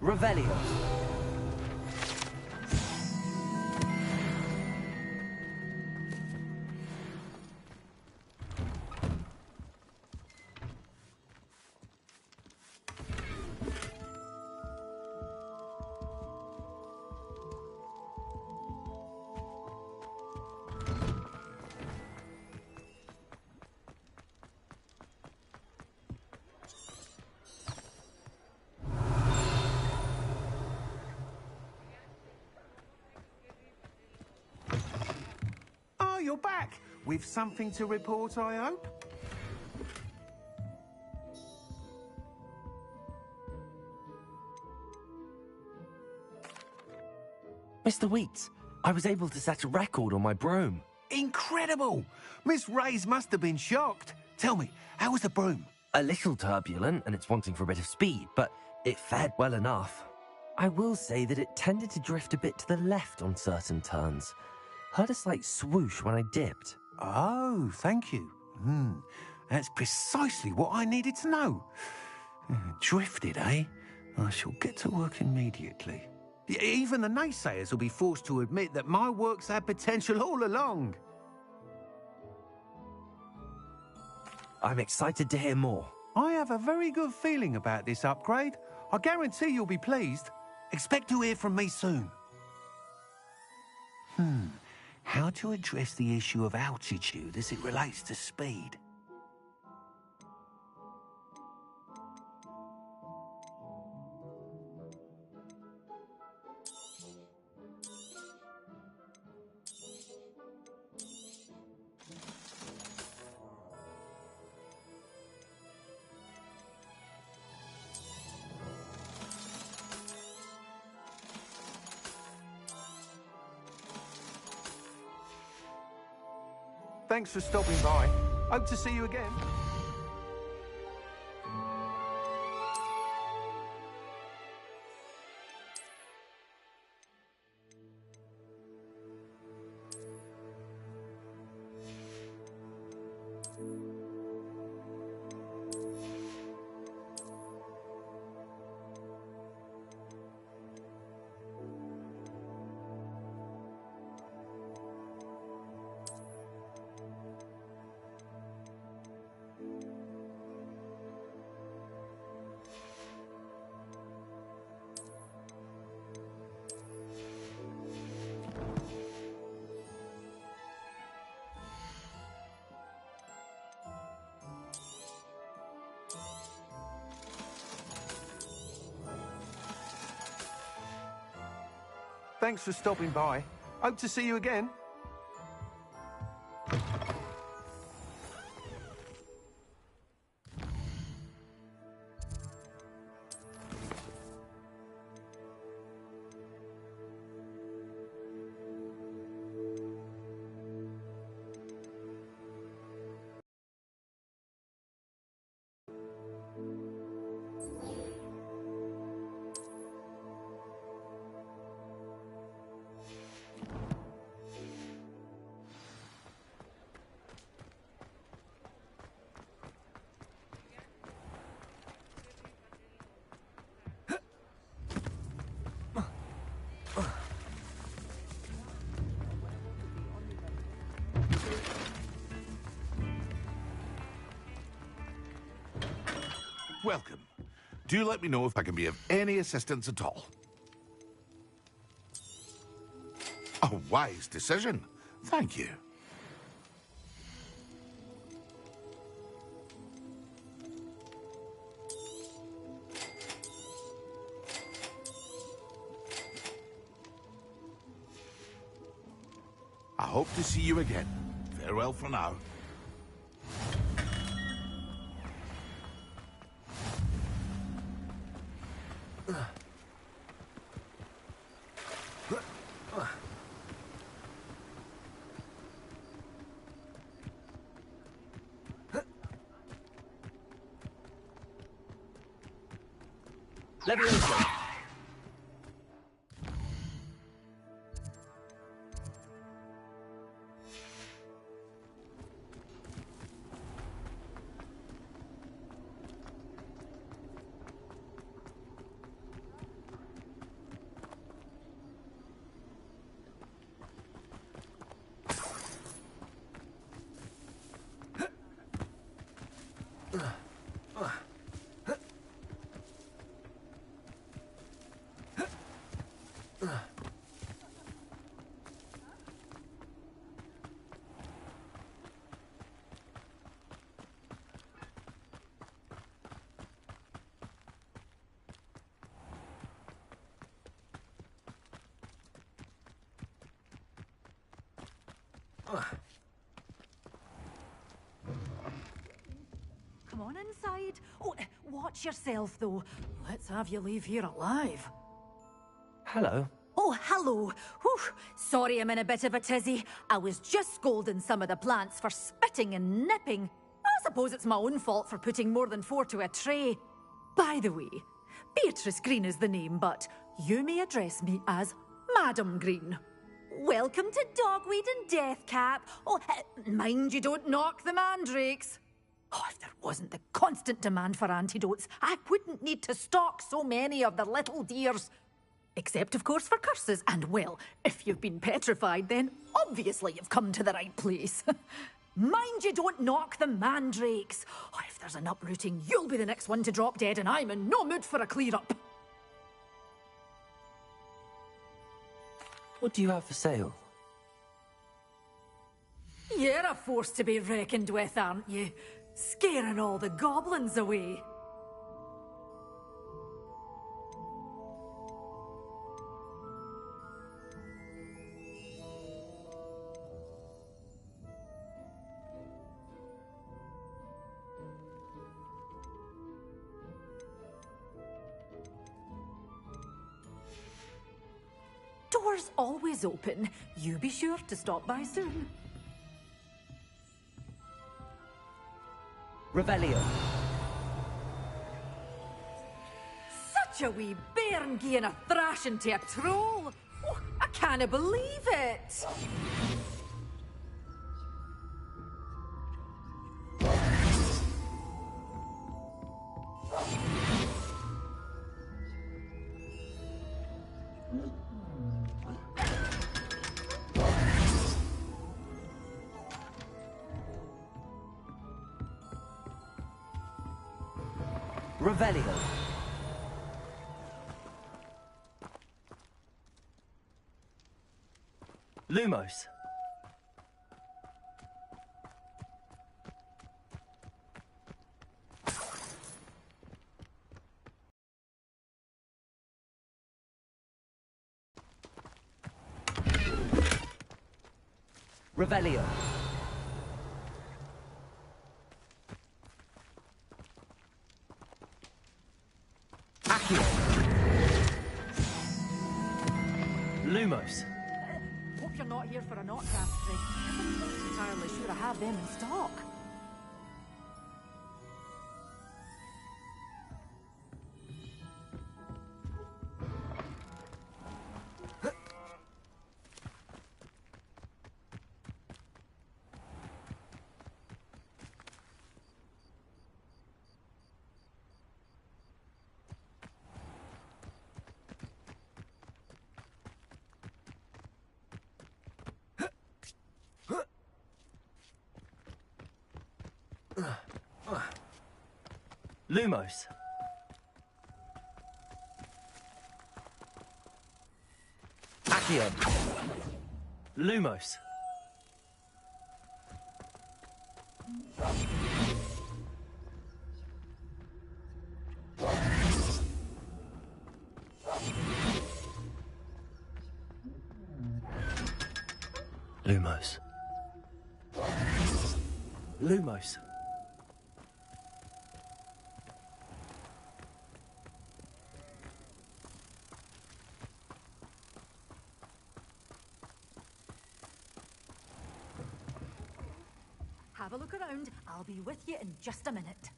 Revelio. Oh, you're back! With something to report, I hope? Mr. Wheats, I was able to set a record on my broom. Incredible! Miss Reyes must have been shocked. Tell me, how was the broom? A little turbulent, and it's wanting for a bit of speed, but it fared well enough. I will say that it tended to drift a bit to the left on certain turns. Heard a slight swoosh when I dipped. Oh, thank you. That's precisely what I needed to know. Drifted, eh? I shall get to work immediately. Even the naysayers will be forced to admit that my work's had potential all along. I'm excited to hear more. I have a very good feeling about this upgrade. I guarantee you'll be pleased. Expect to hear from me soon. How to address the issue of altitude as it relates to speed? Thanks for stopping by. Hope to see you again. Thanks for stopping by. Hope to see you again. Welcome. Do let me know if I can be of any assistance at all. A wise decision. Thank you. I hope to see you again. Farewell for now. Levioso. inside. Oh, watch yourself, though. Let's have you leave here alive. Hello. Oh, hello. Whew. Sorry I'm in a bit of a tizzy. I was just scolding some of the plants for spitting and nipping. I suppose it's my own fault for putting more than 4 to a tray. By the way, Beatrice Green is the name, but you may address me as Madam Green. Welcome to Dogweed and Deathcap. Oh, mind you don't knock the mandrakes. Oh, if there wasn't the constant demand for antidotes, I wouldn't need to stock so many of the little dears. Except, of course, for curses. And, well, if you've been petrified, then obviously you've come to the right place. Mind you don't knock the mandrakes. Oh, if there's an uprooting, you'll be the next one to drop dead, and I'm in no mood for a clear-up. What do you have for sale? You're a force to be reckoned with, aren't you? Scaring all the goblins away. Doors always open. You be sure to stop by soon. Revelio. Such a wee bairn gieing a thrashing to a troll. Oh, I can't believe it. Revelio. Lumos. Revelio. Accio. Lumos. Hope you're not here for a knot craft trick. I'm not entirely sure I have them in stock. Lumos. Accio. Lumos. Lumos. Lumos. Have a look around. I'll be with you in just a minute.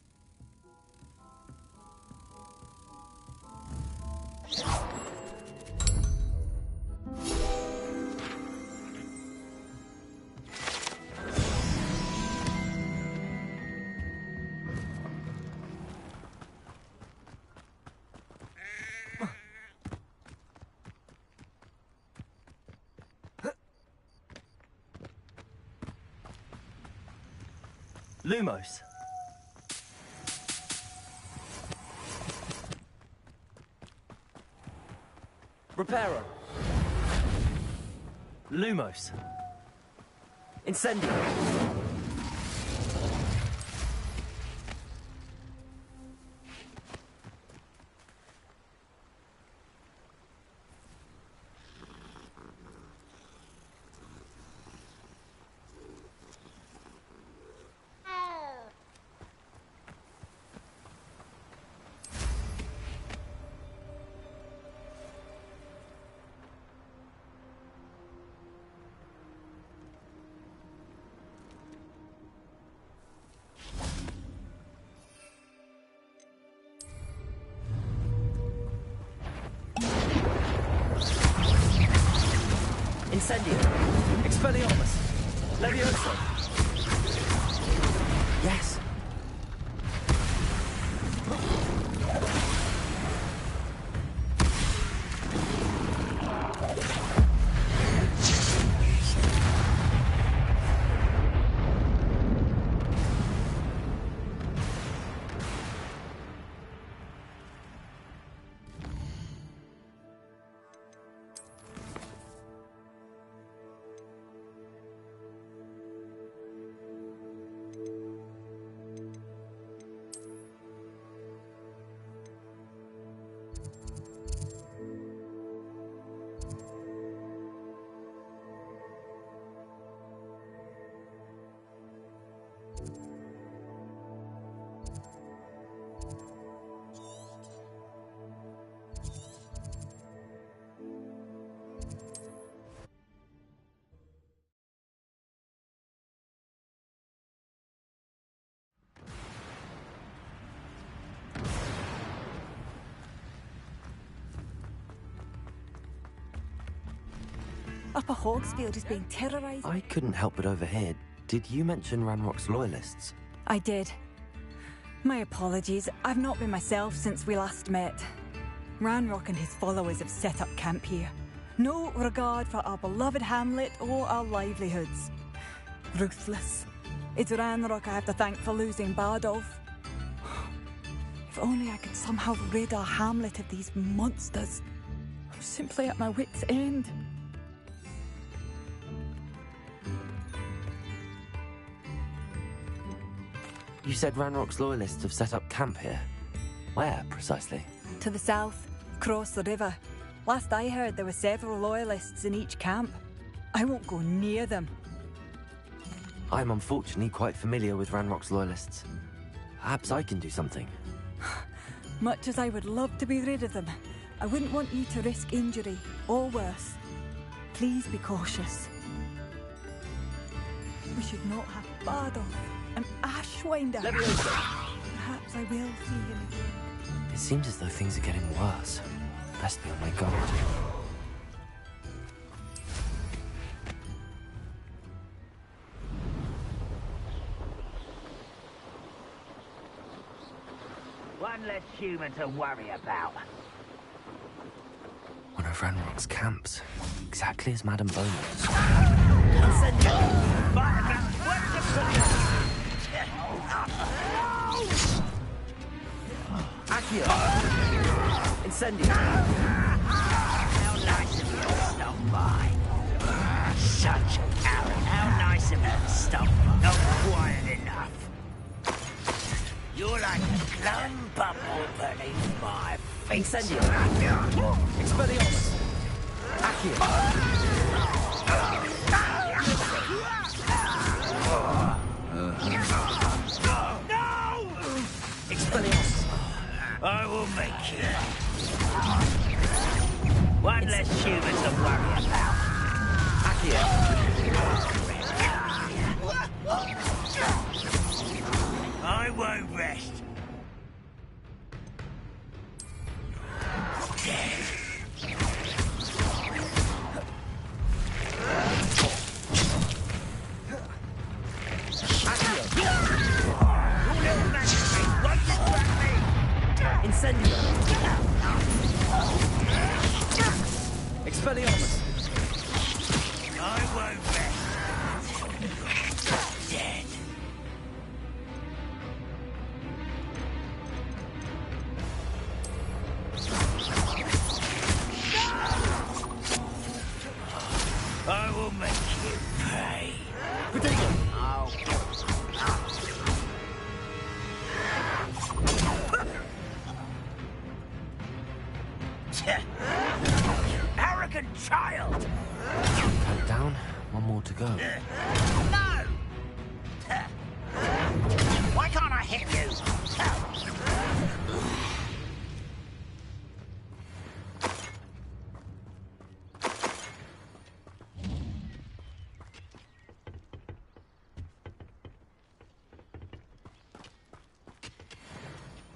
Lumos. Reparo. Lumos. Incendio. Incendio! Expelliarmus! Levioso! Yes! Upper Hogsfield is being terrorised. I couldn't help but overhear. Did you mention Ranrock's loyalists? I did. My apologies. I've not been myself since we last met. Ranrock and his followers have set up camp here. No regard for our beloved hamlet or our livelihoods. Ruthless. It's Ranrock I have to thank for losing Bardolph. If only I could somehow rid our hamlet of these monsters. I'm simply at my wit's end. You said Ranrock's loyalists have set up camp here. Where, precisely? To the south, across the river. Last I heard, there were several loyalists in each camp. I won't go near them. I'm unfortunately quite familiar with Ranrock's loyalists. Perhaps I can do something. Much as I would love to be rid of them, I wouldn't want you to risk injury, or worse. Please be cautious. We should not have Bardolph and Ashwinder. Perhaps I will see him again. It seems as though things are getting worse. Best be on my guard. One less human to worry about. One of Ranrock's camps. Exactly as Madame Beaumont's. Accio! Incendio! How nice of you to stop by. Such Aaron, how nice of you to stop by. Not quiet enough. You're like a glum bubble beneath my feet. Incendio! Expelliarmus! Accio! Expelliarmus! I will make you. One less human to worry about. Accio! I won't rest. Incendio! Expelliarmus! I won't rest. Dead. I will make you pay. Arrogant child! Count down. One more to go. No! Why can't I hit you?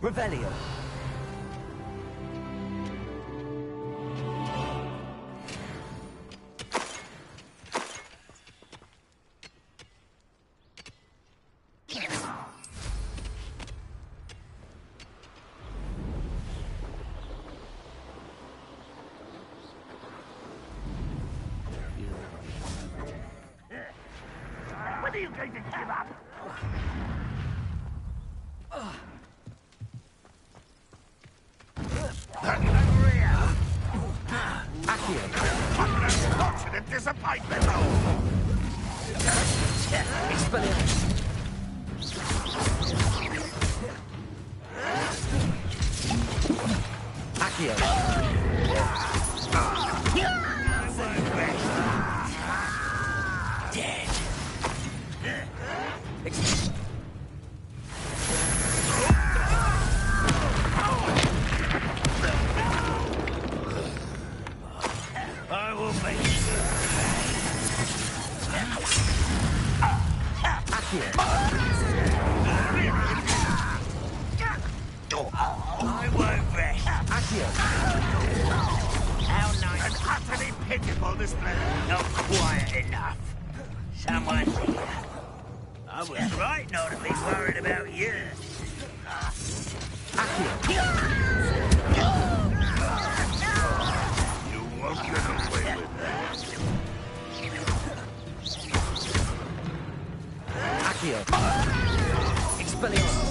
Revelio! Are you going to give up? Unfortunate disappointment! Expelliarmus. Accio. Dead. I will make you. I won't rest. Accio. How nice. An utterly pitiful display. Not quiet enough. Someone's here. I was right not to be worried about you. You won't get away with that. Accio. Expelliarmus.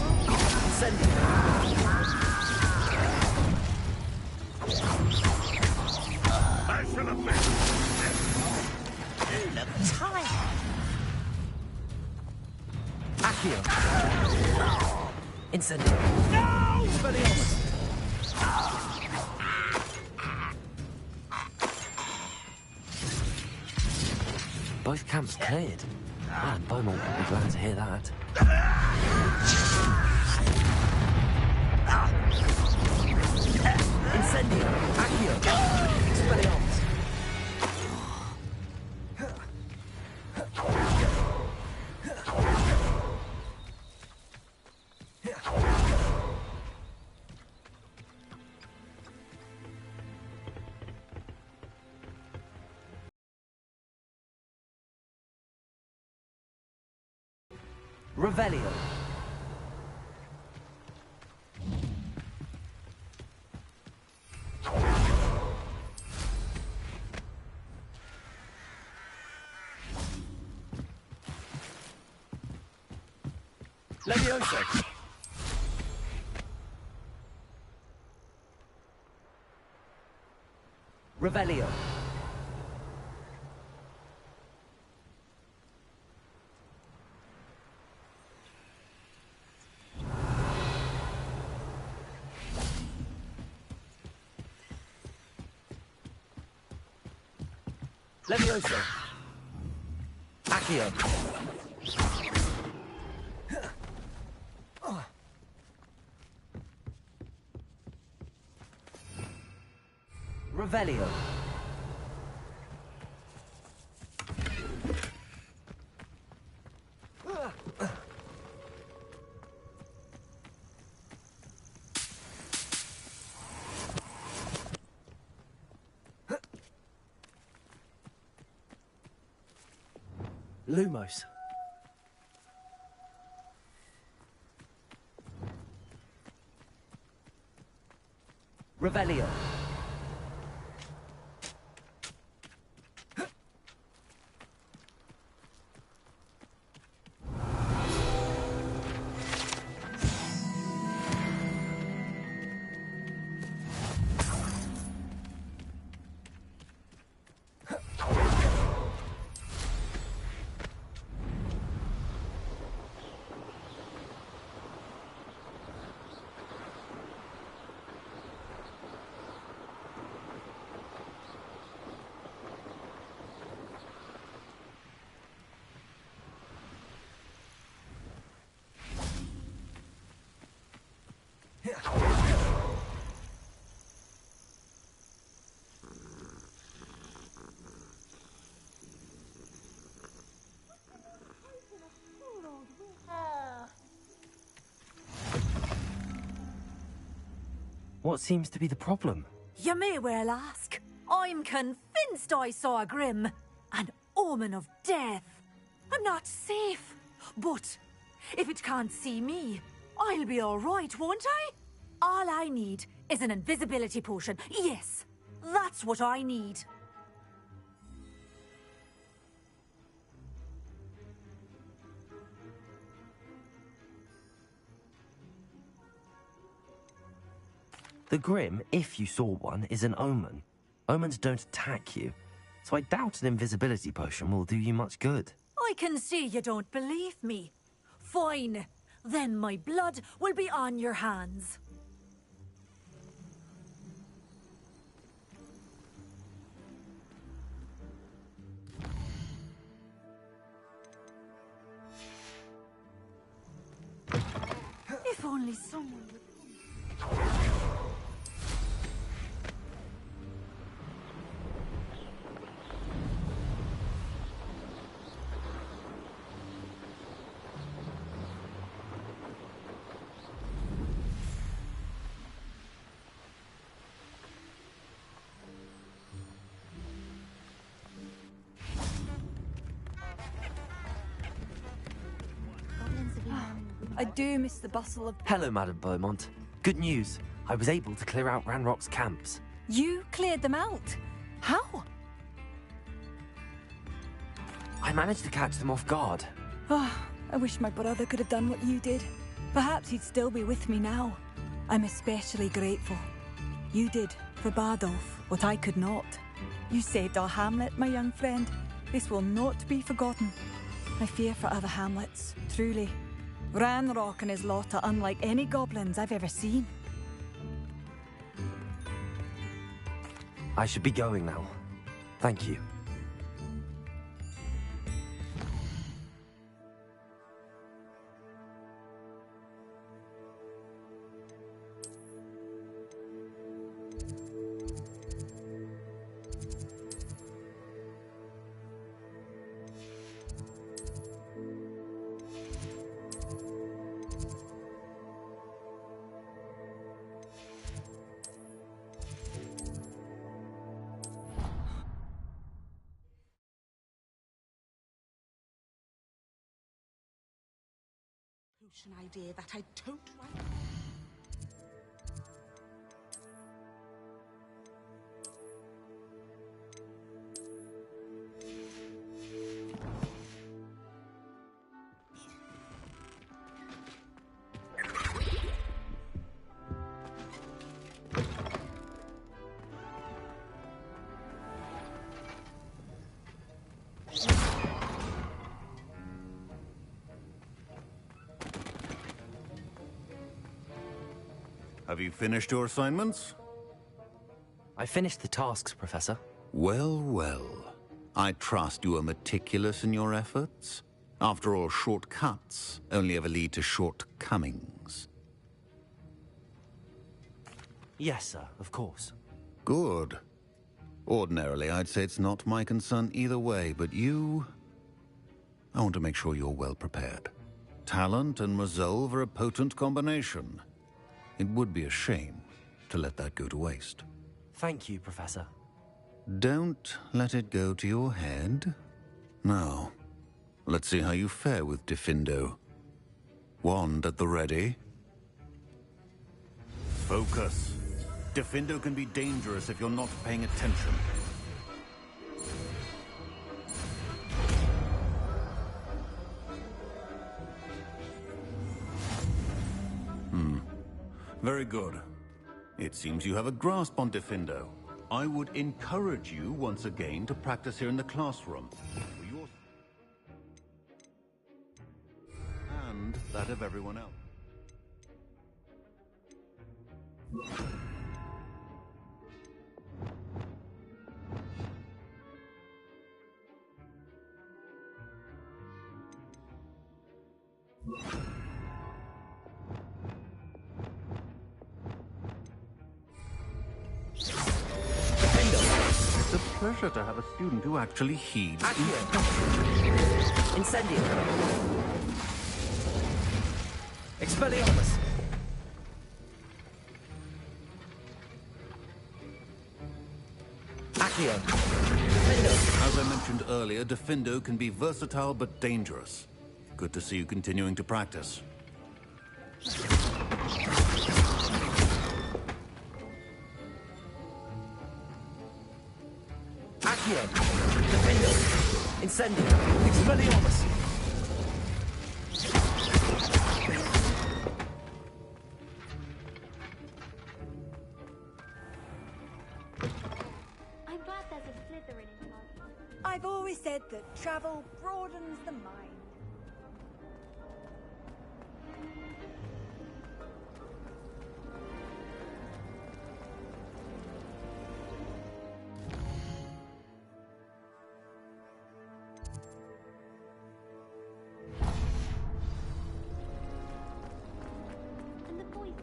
Incendio. I shall have missed. You look tired. Accio. Incendio. No! Expelliarmus. Both camps cleared. Well, Beaumont will be glad to hear that. Incendio. Accio. Expelliarmus. Revelio. Levioso. Revelio. Levioso. Accio. Revelio. Lumos. Revelio. What seems to be the problem? You may well ask. I'm convinced I saw a grim, an omen of death. I'm not safe, but if it can't see me, I'll be all right, won't I? All I need is an invisibility potion. Yes, that's what I need. The Grim, if you saw one, is an omen. Omens don't attack you, so I doubt an invisibility potion will do you much good. I can see you don't believe me. Fine. Then my blood will be on your hands. If only someone would... I do miss the bustle of... Hello, Madame Beaumont. Good news. I was able to clear out Ranrock's camps. You cleared them out? How? I managed to catch them off guard. I wish my brother could have done what you did. Perhaps he'd still be with me now. I'm especially grateful. You did, for Bardolph, what I could not. You saved our hamlet, my young friend. This will not be forgotten. I fear for other hamlets, truly. Ranrock and his lot are unlike any goblins I've ever seen. I should be going now. Thank you. An idea that I don't like. Have you finished your assignments? I finished the tasks, Professor. Well, well. I trust you are meticulous in your efforts. After all, shortcuts only ever lead to shortcomings. Yes, sir, of course. Good. Ordinarily, I'd say it's not my concern either way, but you... I want to make sure you're well prepared. Talent and resolve are a potent combination. It would be a shame to let that go to waste. Thank you, Professor. Don't let it go to your head. Now, let's see how you fare with Diffindo. Wand at the ready. Focus. Diffindo can be dangerous if you're not paying attention. Very good. It seems you have a grasp on Diffindo. I would encourage you once again to practice here in the classroom. For your... and that of everyone else. It's a pleasure to have a student who actually heeds. Incendio. Expelliarmus. Accio. As I mentioned earlier, Diffindo can be versatile but dangerous. Good to see you continuing to practice. Accio. Defendo. Incendio. Expelliarmus. Good travel broadens the mind. And the poison.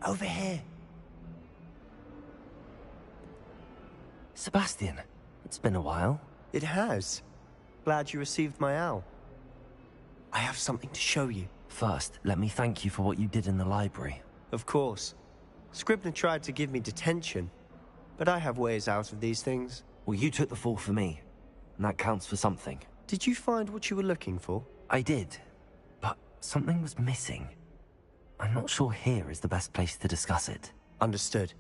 Over here. Sebastian, it's been a while. It has. Glad you received my owl. I have something to show you. First, let me thank you for what you did in the library. Of course. Scribner tried to give me detention, but I have ways out of these things. Well, you took the fall for me, and that counts for something. Did you find what you were looking for? I did, but something was missing. I'm not sure here is the best place to discuss it. Understood.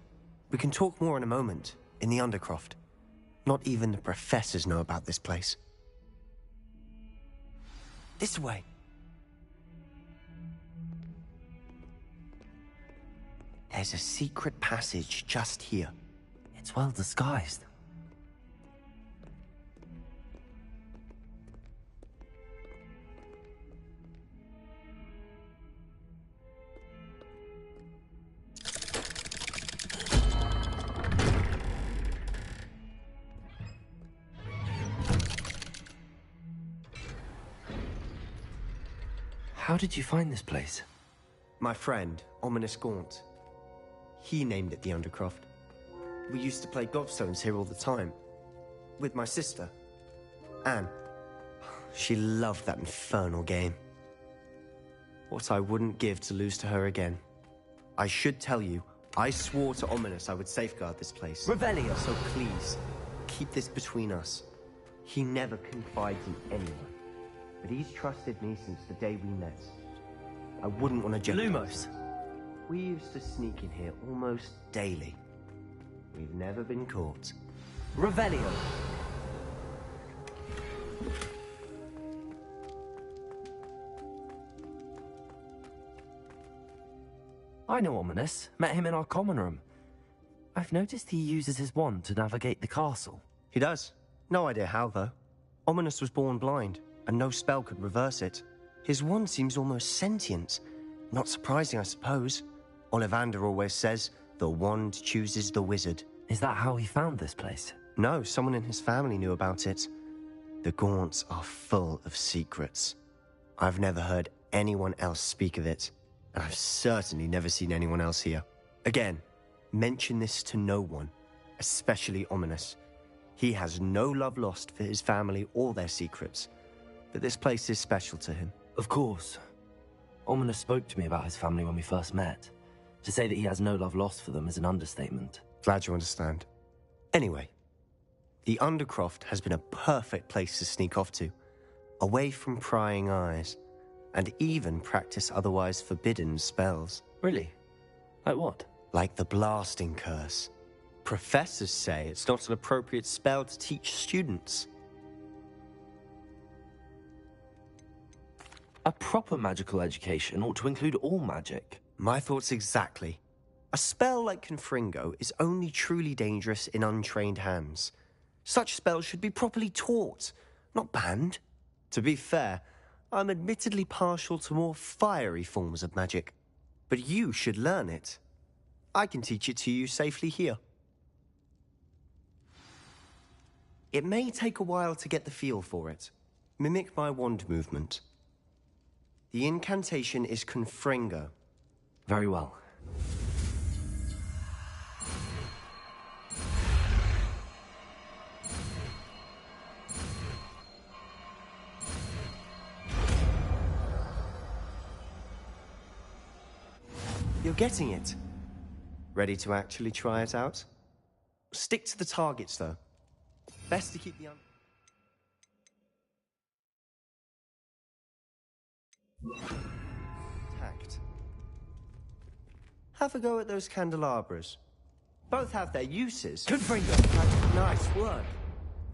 We can talk more in a moment, in the Undercroft. Not even the professors know about this place. This way. There's a secret passage just here. It's well disguised. How did you find this place? My friend, Ominous Gaunt. He named it the Undercroft. We used to play gobstones here all the time. With my sister, Anne. She loved that infernal game. What I wouldn't give to lose to her again. I should tell you, I swore to Ominous I would safeguard this place. Revelio! So please, keep this between us. He never confides in anyone. But he's trusted me since the day we met. I wouldn't want to jeopardize. Lumos! We used to sneak in here almost daily. We've never been caught. Revelio! I know Ominous. Met him in our common room. I've noticed he uses his wand to navigate the castle. He does. No idea how, though. Ominous was born blind, and no spell could reverse it. His wand seems almost sentient. Not surprising, I suppose. Ollivander always says, the wand chooses the wizard. Is that how he found this place? No, someone in his family knew about it. The Gaunts are full of secrets. I've never heard anyone else speak of it, and I've certainly never seen anyone else here. Again, mention this to no one, especially Ominous. He has no love lost for his family or their secrets, but this place is special to him. Of course. Ominous spoke to me about his family when we first met. To say that he has no love lost for them is an understatement. Glad you understand. Anyway, the Undercroft has been a perfect place to sneak off to, away from prying eyes, and even practice otherwise forbidden spells. Really? Like what? Like the blasting curse. Professors say it's not an appropriate spell to teach students. A proper magical education ought to include all magic. My thoughts exactly. A spell like Confringo is only truly dangerous in untrained hands. Such spells should be properly taught, not banned. To be fair, I'm admittedly partial to more fiery forms of magic. But you should learn it. I can teach it to you safely here. It may take a while to get the feel for it. Mimic my wand movement. The incantation is Confringo. Very well. You're getting it. Ready to actually try it out? Stick to the targets, though. Best to keep the Have a go at those candelabras. Both have their uses. Confringo! Nice work.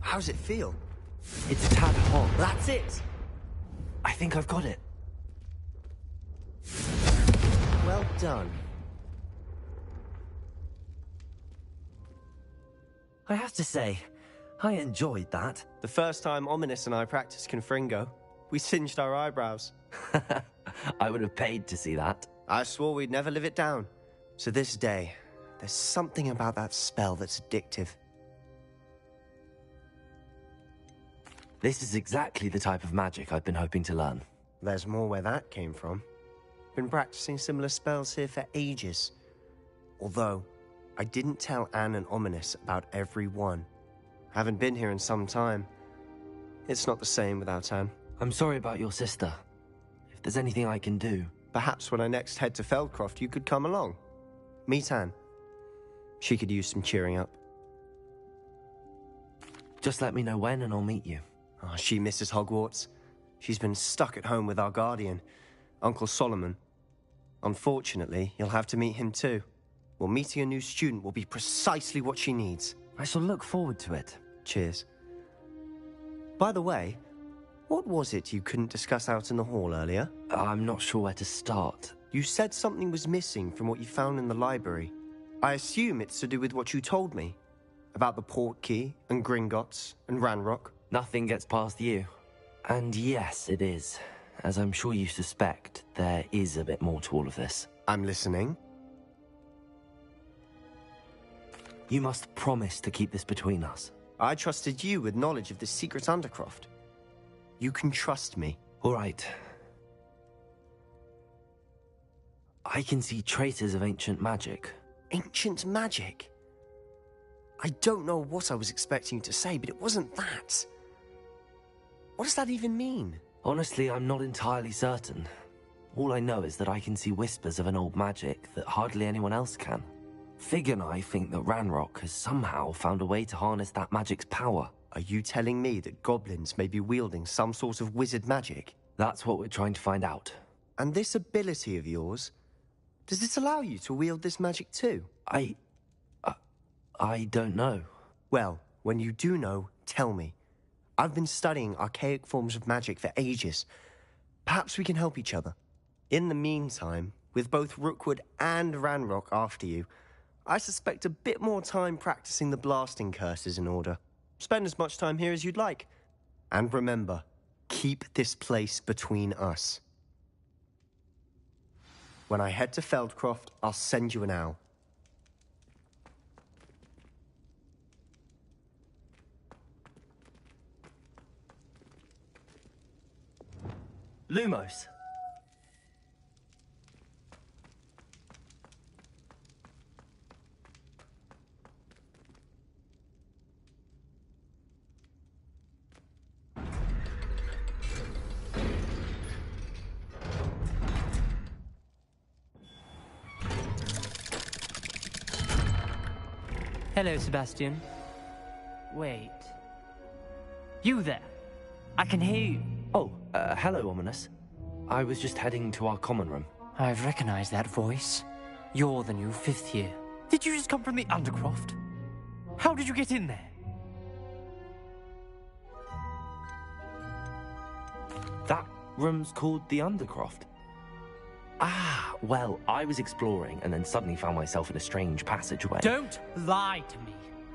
How's it feel? It's a tad hot. That's it! I think I've got it. Well done. I have to say, I enjoyed that. The first time Ominous and I practiced Confringo, we singed our eyebrows. I would have paid to see that. I swore we'd never live it down. So this day, there's something about that spell that's addictive. This is exactly the type of magic I've been hoping to learn. There's more where that came from. Been practicing similar spells here for ages. Although, I didn't tell Anne and Ominous about every one. Haven't been here in some time. It's not the same without Anne. I'm sorry about your sister. If there's anything I can do... Perhaps when I next head to Feldcroft, you could come along. Meet Anne. She could use some cheering up. Just let me know when and I'll meet you. Oh, she misses Hogwarts. She's been stuck at home with our guardian, Uncle Solomon. Unfortunately, you'll have to meet him too. Well, meeting a new student will be precisely what she needs. I shall look forward to it. Cheers. By the way, what was it you couldn't discuss out in the hall earlier? I'm not sure where to start. You said something was missing from what you found in the library. I assume it's to do with what you told me. About the port key, and Gringotts, and Ranrock. Nothing gets past you. And yes, it is. As I'm sure you suspect, there is a bit more to all of this. I'm listening. You must promise to keep this between us. I trusted you with knowledge of the secret Undercroft. You can trust me. All right. I can see traces of ancient magic. Ancient magic? I don't know what I was expecting you to say, but it wasn't that. What does that even mean? Honestly, I'm not entirely certain. All I know is that I can see whispers of an old magic that hardly anyone else can. Fig and I think that Ranrock has somehow found a way to harness that magic's power. Are you telling me that goblins may be wielding some sort of wizard magic? That's what we're trying to find out. And this ability of yours, does it allow you to wield this magic too? I don't know. Well, when you do know, tell me. I've been studying archaic forms of magic for ages. Perhaps we can help each other. In the meantime, with both Rookwood and Ranrock after you, I suspect a bit more time practicing the blasting curse is in order. Spend as much time here as you'd like. And remember, keep this place between us. When I head to Feldcroft, I'll send you an owl. Lumos. Hello, Sebastian. Wait. You there? I can hear you. Oh, hello, Ominous. I was just heading to our common room. I've recognized that voice. You're the new 5th year. Did you just come from the Undercroft? How did you get in there? That room's called the Undercroft. Ah, well, I was exploring and then suddenly found myself in a strange passageway. Don't lie to me.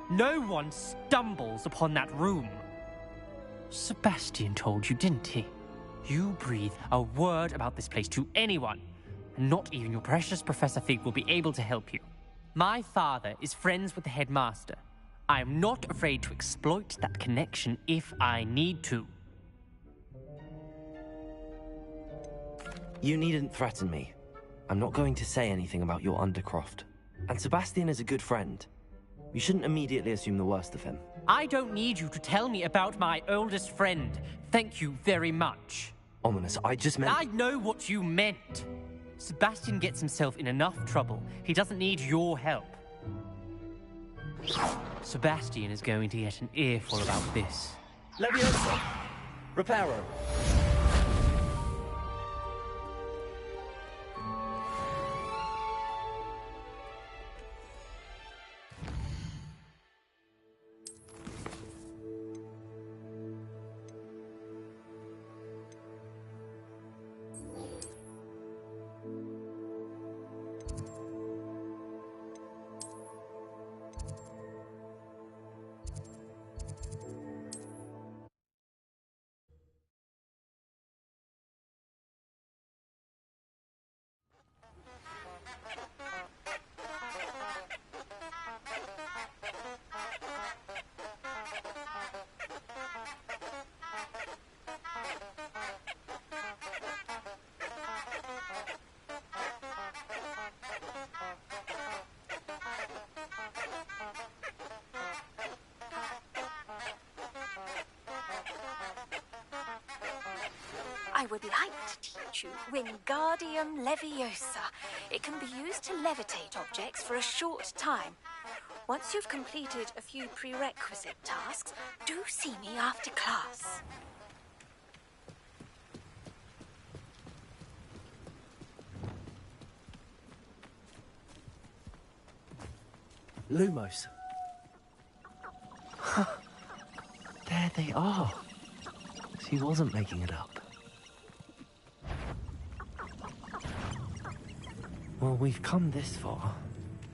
No one stumbles upon that room. Sebastian told you, didn't he? You breathe a word about this place to anyone, and not even your precious Professor Fig will be able to help you. My father is friends with the headmaster. I am not afraid to exploit that connection if I need to. You needn't threaten me. I'm not going to say anything about your Undercroft. And Sebastian is a good friend. You shouldn't immediately assume the worst of him. I don't need you to tell me about my oldest friend. Thank you very much. Ominous, I just meant... I know what you meant. Sebastian gets himself in enough trouble. He doesn't need your help. Sebastian is going to get an earful about this. Leviosa! Reparo! I would like to teach you Wingardium Leviosa. It can be used to levitate objects for a short time. Once you've completed a few prerequisite tasks, do see me after class. Lumos. There they are. She wasn't making it up. Well, we've come this far.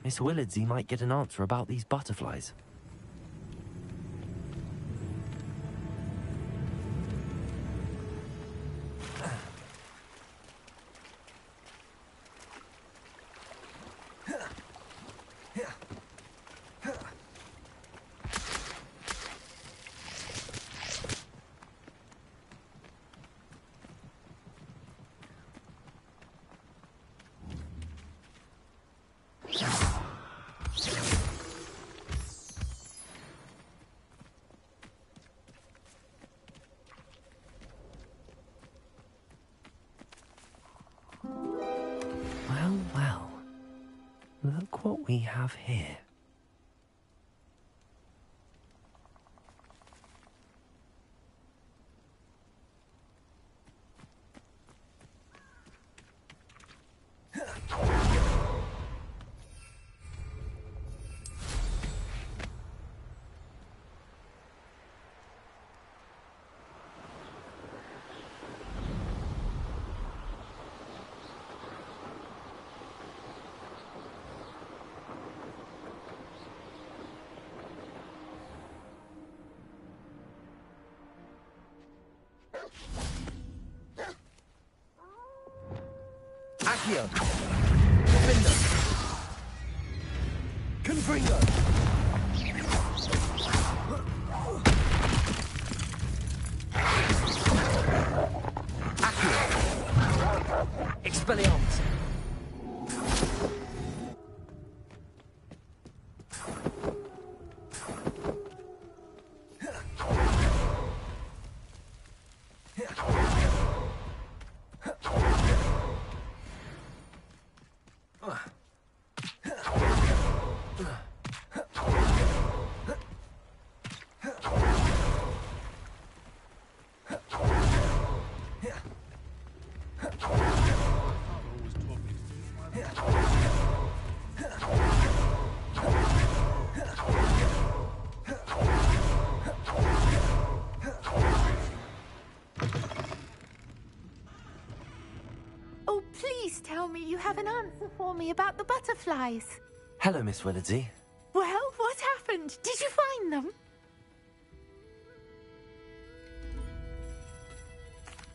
Miss Willardsey might get an answer about these butterflies. Well, look what we have here. Accio! Defender! Confringo! Accio! Expelliarmus! Oh, please tell me you have an answer for me about the butterflies. Hello, Miss Willardsey. Well, what happened? Did you find them?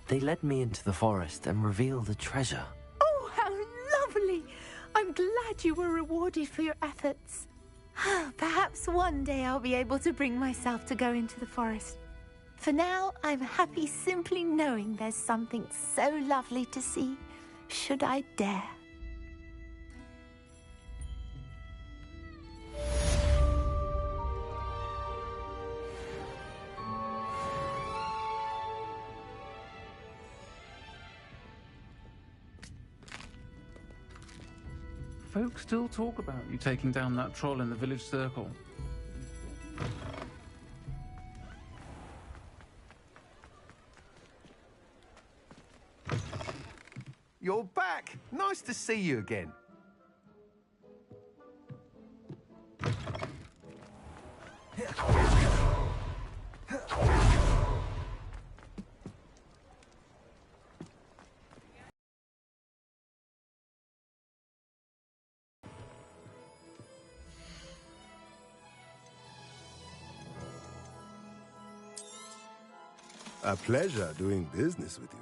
They led me into the forest and revealed a treasure. Oh, how lovely! I'm glad you were rewarded for your efforts. Perhaps one day I'll be able to bring myself to go into the forest. For now, I'm happy simply knowing there's something so lovely to see, should I dare. Folks still talk about you taking down that troll in the village circle. You're back! Nice to see you again. A pleasure doing business with you.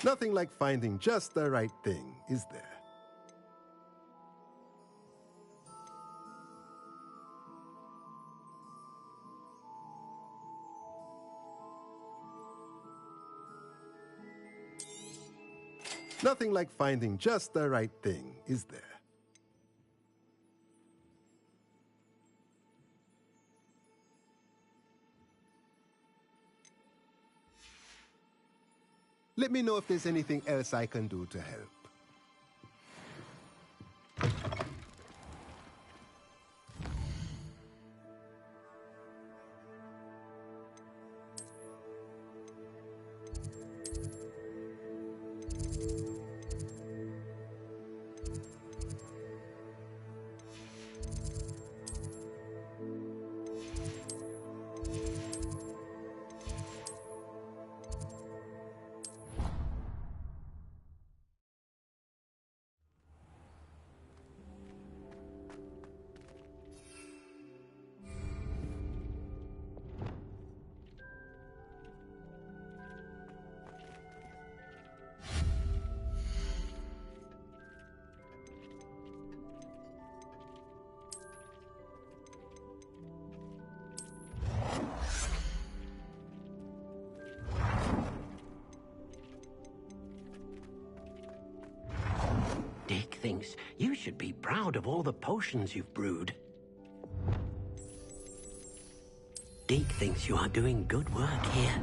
Nothing like finding just the right thing, is there? Nothing like finding just the right thing, is there? Let me know if there's anything else I can do to help. Dick thinks you should be proud of all the potions you've brewed. Dick thinks you are doing good work here.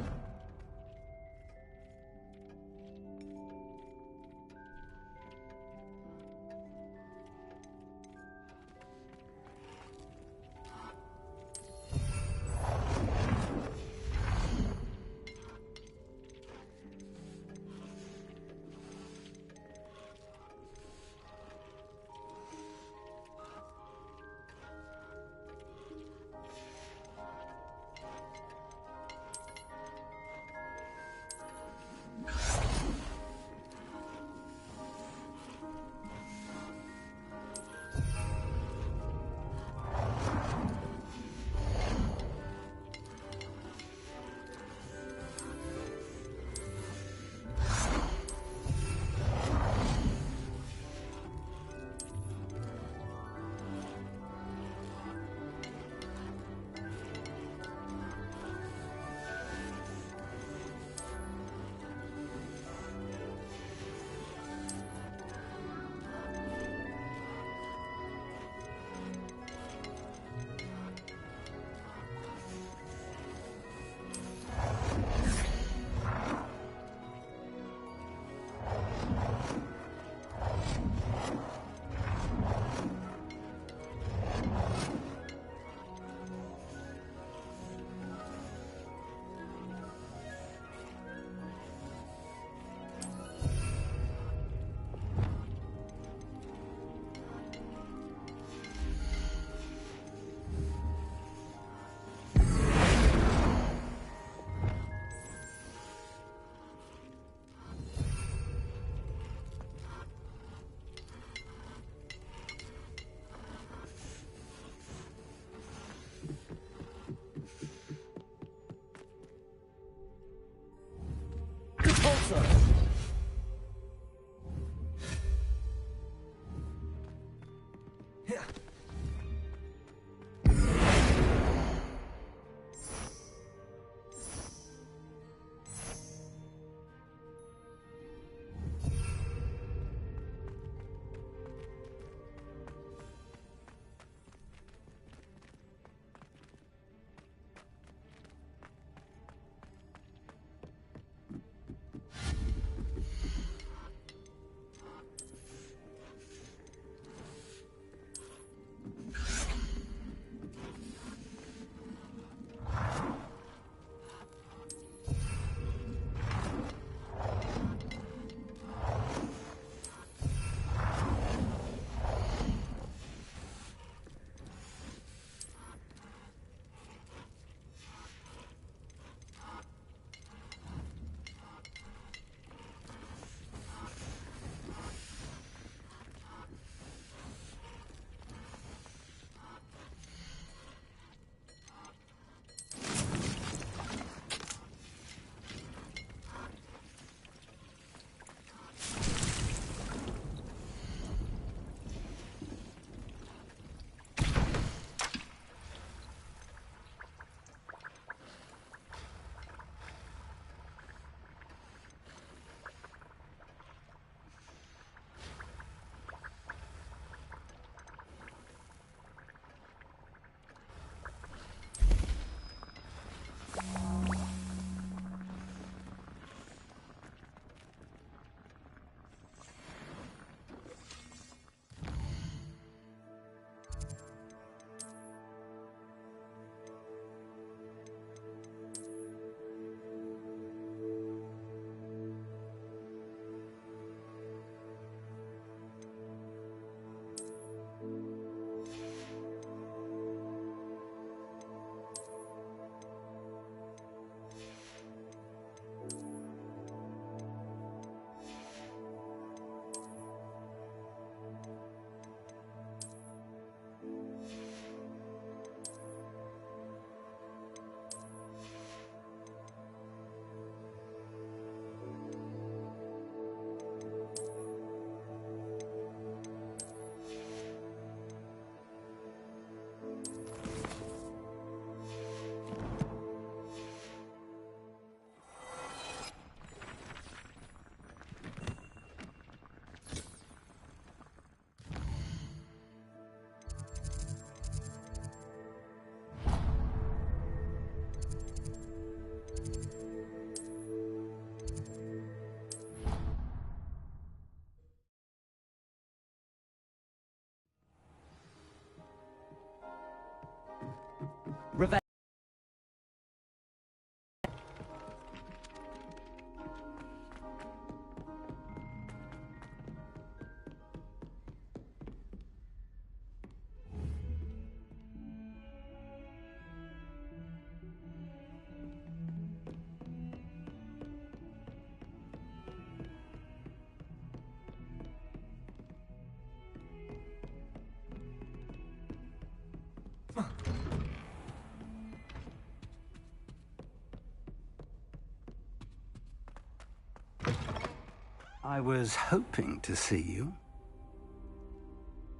I was hoping to see you.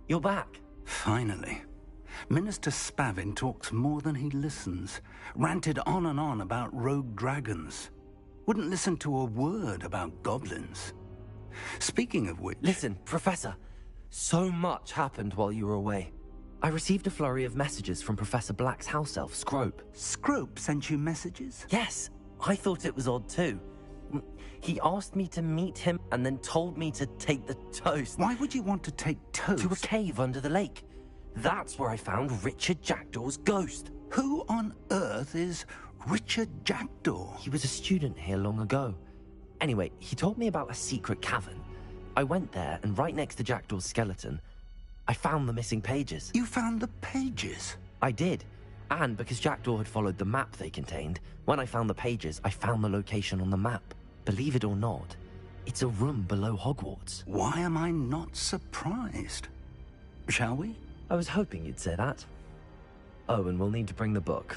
You're back. Finally. Minister Spavin talks more than he listens. Ranted on and on about rogue dragons. Wouldn't listen to a word about goblins. Speaking of which... Listen, Professor. So much happened while you were away. I received a flurry of messages from Professor Black's house elf, Scrope. Scrope sent you messages? Yes. I thought it was odd too. He asked me to meet him and then told me to take the toast. Why would you want to take toast? To a cave under the lake. That's where I found Richard Jackdaw's ghost. Who on earth is Richard Jackdaw? He was a student here long ago. Anyway, he told me about a secret cavern. I went there, and right next to Jackdaw's skeleton, I found the missing pages. You found the pages? I did. And because Jackdaw had followed the map they contained, when I found the pages, I found the location on the map. Believe it or not, it's a room below Hogwarts. Why am I not surprised? Shall we? I was hoping you'd say that. Oh, and we'll need to bring the book.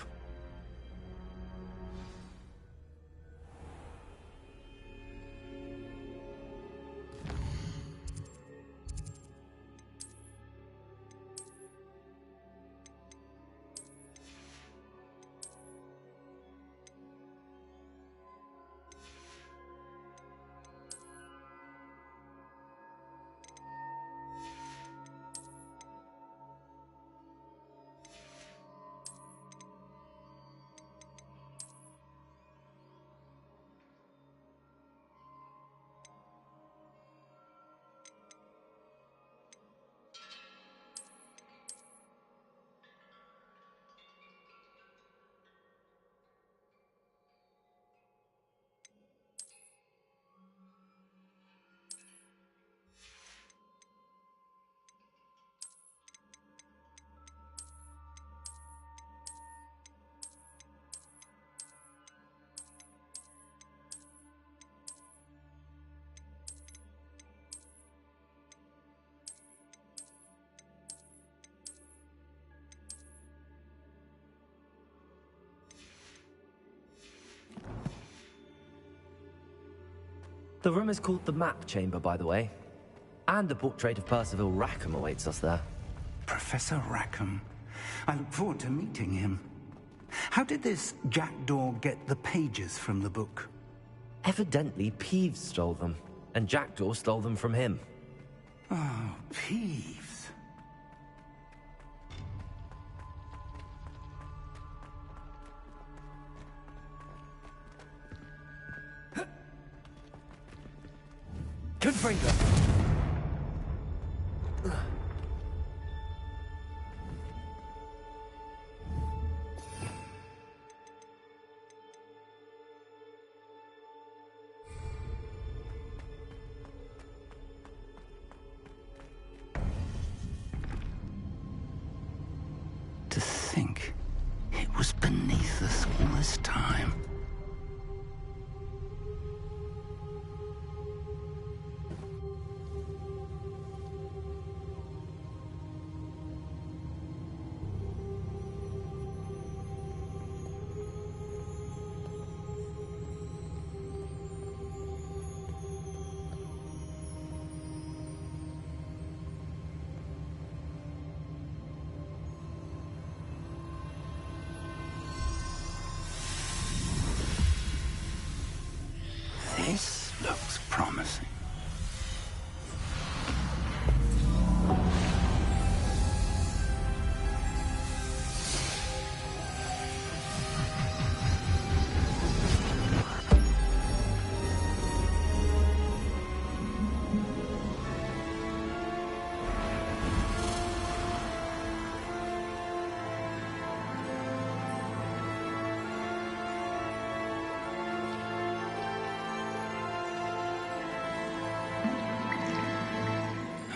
The room is called the Map Chamber, by the way. And a portrait of Percival Rackham awaits us there. Professor Rackham. I look forward to meeting him. How did this Jackdaw get the pages from the book? Evidently, Peeves stole them, and Jackdaw stole them from him. Oh, Peeves. Confringo! To think it was beneath us all this time. This looks promising.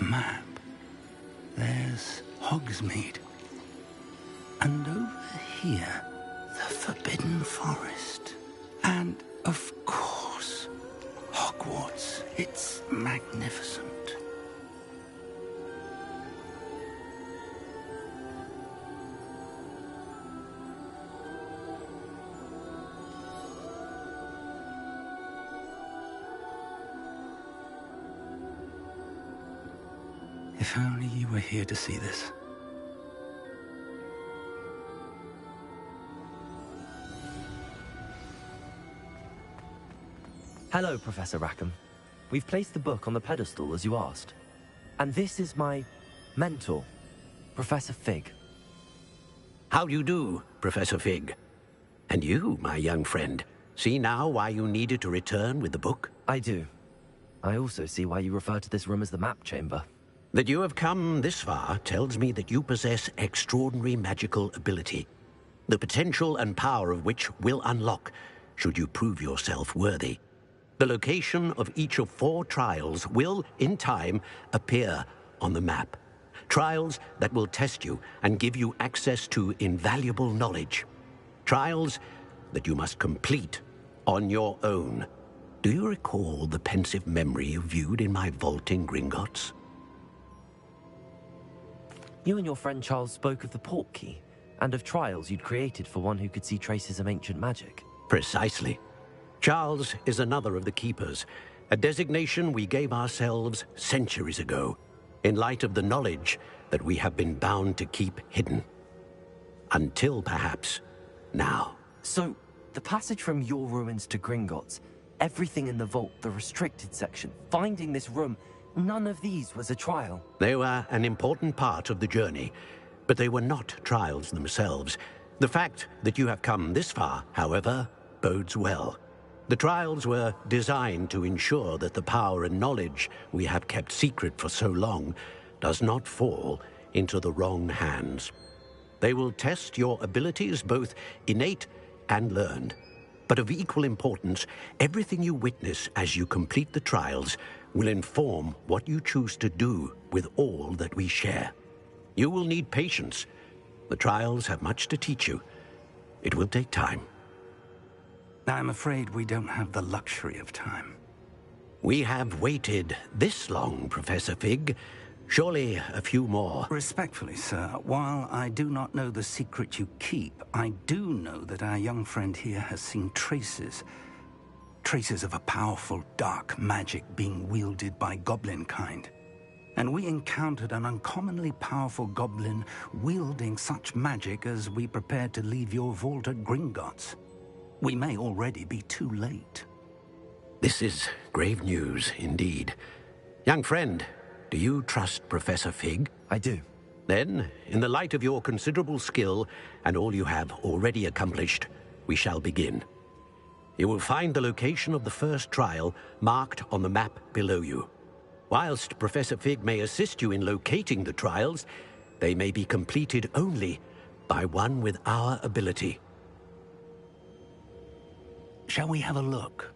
Map. There's Hogsmeade. And over here, the Forbidden Forest. And, of course, Hogwarts. It's magnificent. If only you were here to see this. Hello, Professor Rackham. We've placed the book on the pedestal as you asked. And this is my mentor, Professor Fig. How do you do, Professor Fig? And you, my young friend, see now why you needed to return with the book? I do. I also see why you refer to this room as the map chamber. That you have come this far tells me that you possess extraordinary magical ability, the potential and power of which will unlock should you prove yourself worthy. The location of each of 4 trials will, in time, appear on the map. Trials that will test you and give you access to invaluable knowledge. Trials that you must complete on your own. Do you recall the pensive memory you viewed in my vault in Gringotts? You and your friend Charles spoke of the port key, and of trials you'd created for one who could see traces of ancient magic. Precisely. Charles is another of the Keepers, a designation we gave ourselves centuries ago, in light of the knowledge that we have been bound to keep hidden. Until, perhaps, now. So, the passage from your ruins to Gringotts, everything in the vault, the restricted section, finding this room, none of these was a trial. They were an important part of the journey, but they were not trials themselves. The fact that you have come this far, however, bodes well. The trials were designed to ensure that the power and knowledge we have kept secret for so long does not fall into the wrong hands. They will test your abilities, both innate and learned. But of equal importance, everything you witness as you complete the trials will inform what you choose to do with all that we share. You will need patience. The trials have much to teach you. It will take time. I'm afraid we don't have the luxury of time. We have waited this long, Professor Fig. Surely a few more. Respectfully, sir, while I do not know the secret you keep, I do know that our young friend here has seen traces of a powerful dark magic being wielded by goblin kind. And we encountered an uncommonly powerful goblin wielding such magic as we prepared to leave your vault at Gringotts. We may already be too late. This is grave news indeed. Young friend, do you trust Professor Fig? I do. Then, in the light of your considerable skill and all you have already accomplished, we shall begin. You will find the location of the first trial marked on the map below you. Whilst Professor Fig may assist you in locating the trials, they may be completed only by one with our ability. Shall we have a look?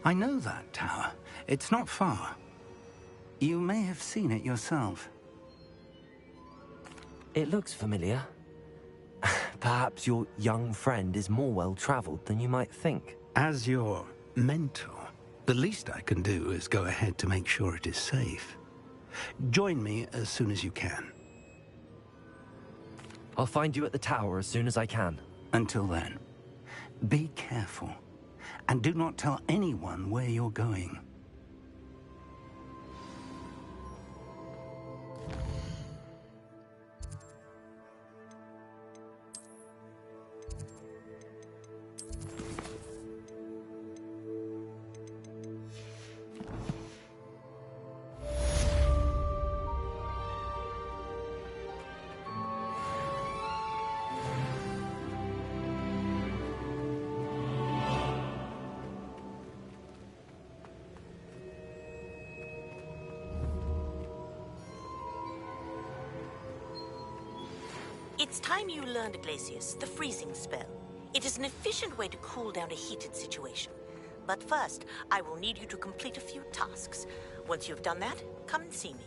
I know that tower. It's not far. You may have seen it yourself. It looks familiar. Perhaps your young friend is more well-traveled than you might think. As your mentor, the least I can do is go ahead to make sure it is safe. Join me as soon as you can. I'll find you at the tower as soon as I can. Until then, be careful, and do not tell anyone where you're going. It's time you learned, Glacius, the freezing spell. It is an efficient way to cool down a heated situation. But first, I will need you to complete a few tasks. Once you've done that, come and see me.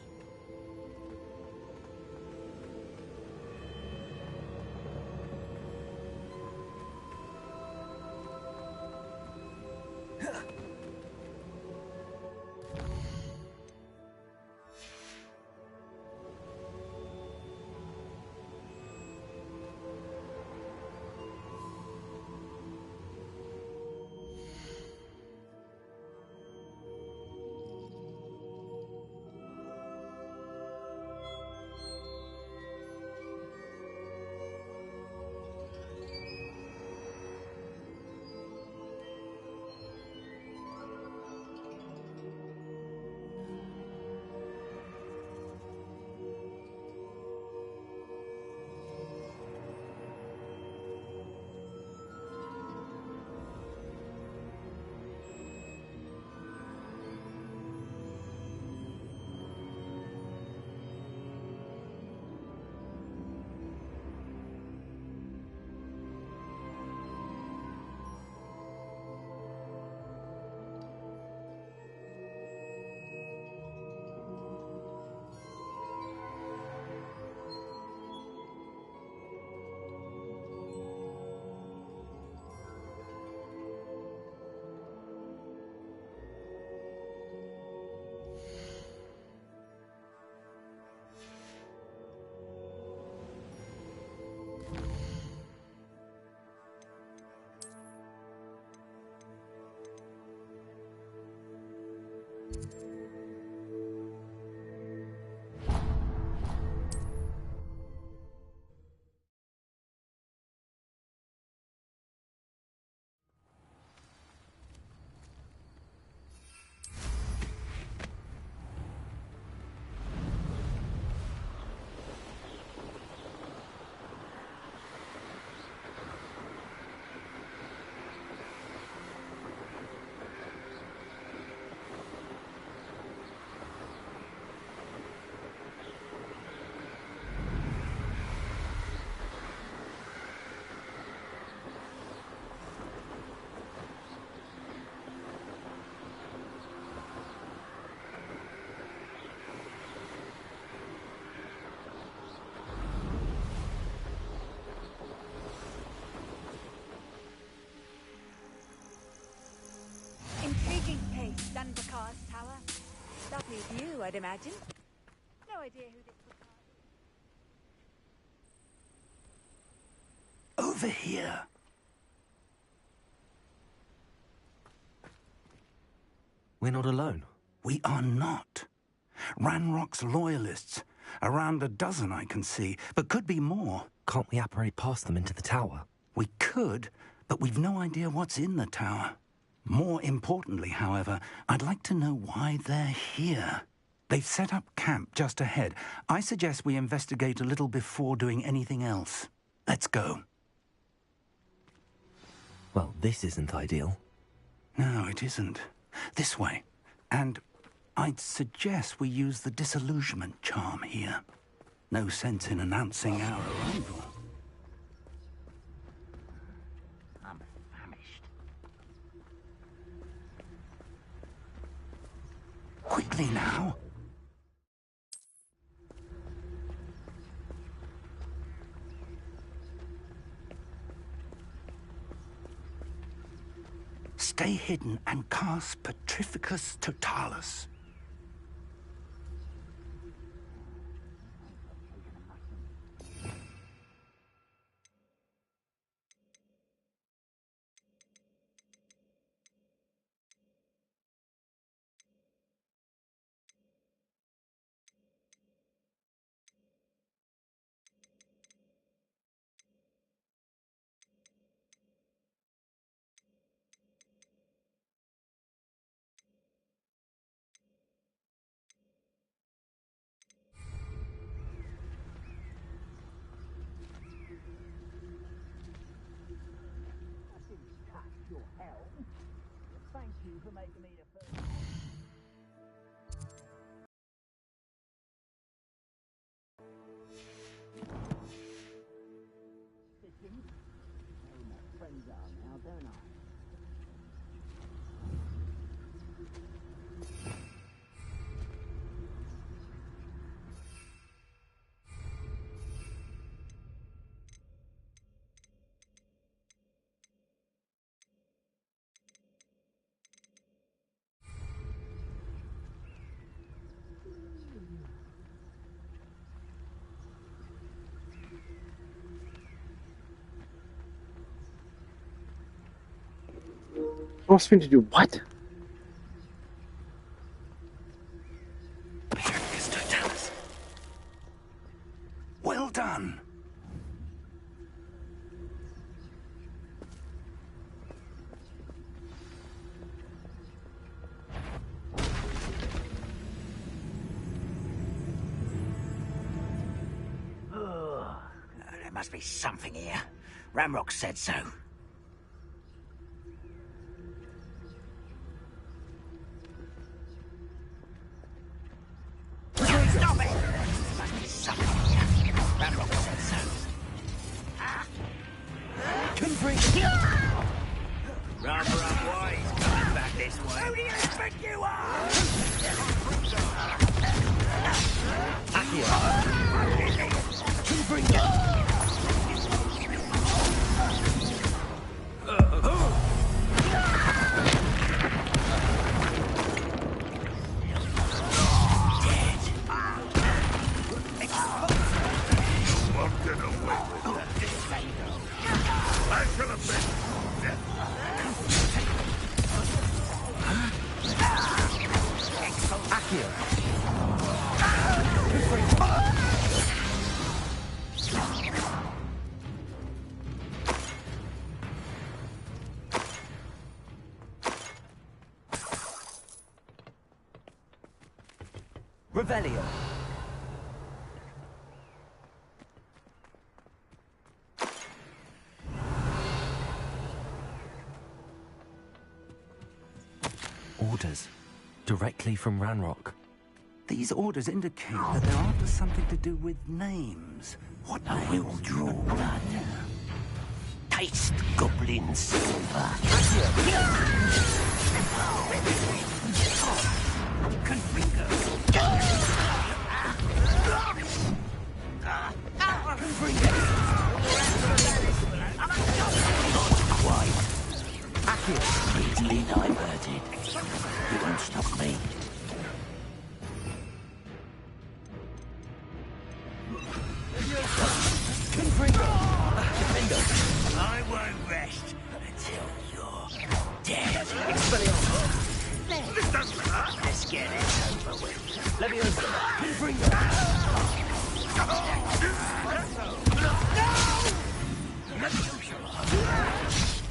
I'd imagine. No idea who this was. Over here. We're not alone. We are not. Ranrock's loyalists. Around a dozen I can see, but could be more. Can't we apparate past them into the tower? We could, but we've no idea what's in the tower. More importantly, however, I'd like to know why they're here. They've set up camp just ahead. I suggest we investigate a little before doing anything else. Let's go. Well, this isn't ideal. No, it isn't. This way. And I'd suggest we use the disillusionment charm here. No sense in announcing our arrival. I'm famished. Quickly now. Stay hidden and cast Petrificus Totalis. Thank you for making me the first. My friends are now, don't I? Ask me to do what? Well done. There must be something here. Ranrock said so. Stop it! There must be something here. Ranrock said so. Couldn't bring Rather unwise coming back this way. Who do you think you are? Couldn't bring it. Revelio. Orders. Directly from Ranrock. These orders indicate that they're after something to do with names. What I will draw blood. Taste goblin silver. Easily diverted. You won't stop me. I won't rest until you're dead. Let's get it over with.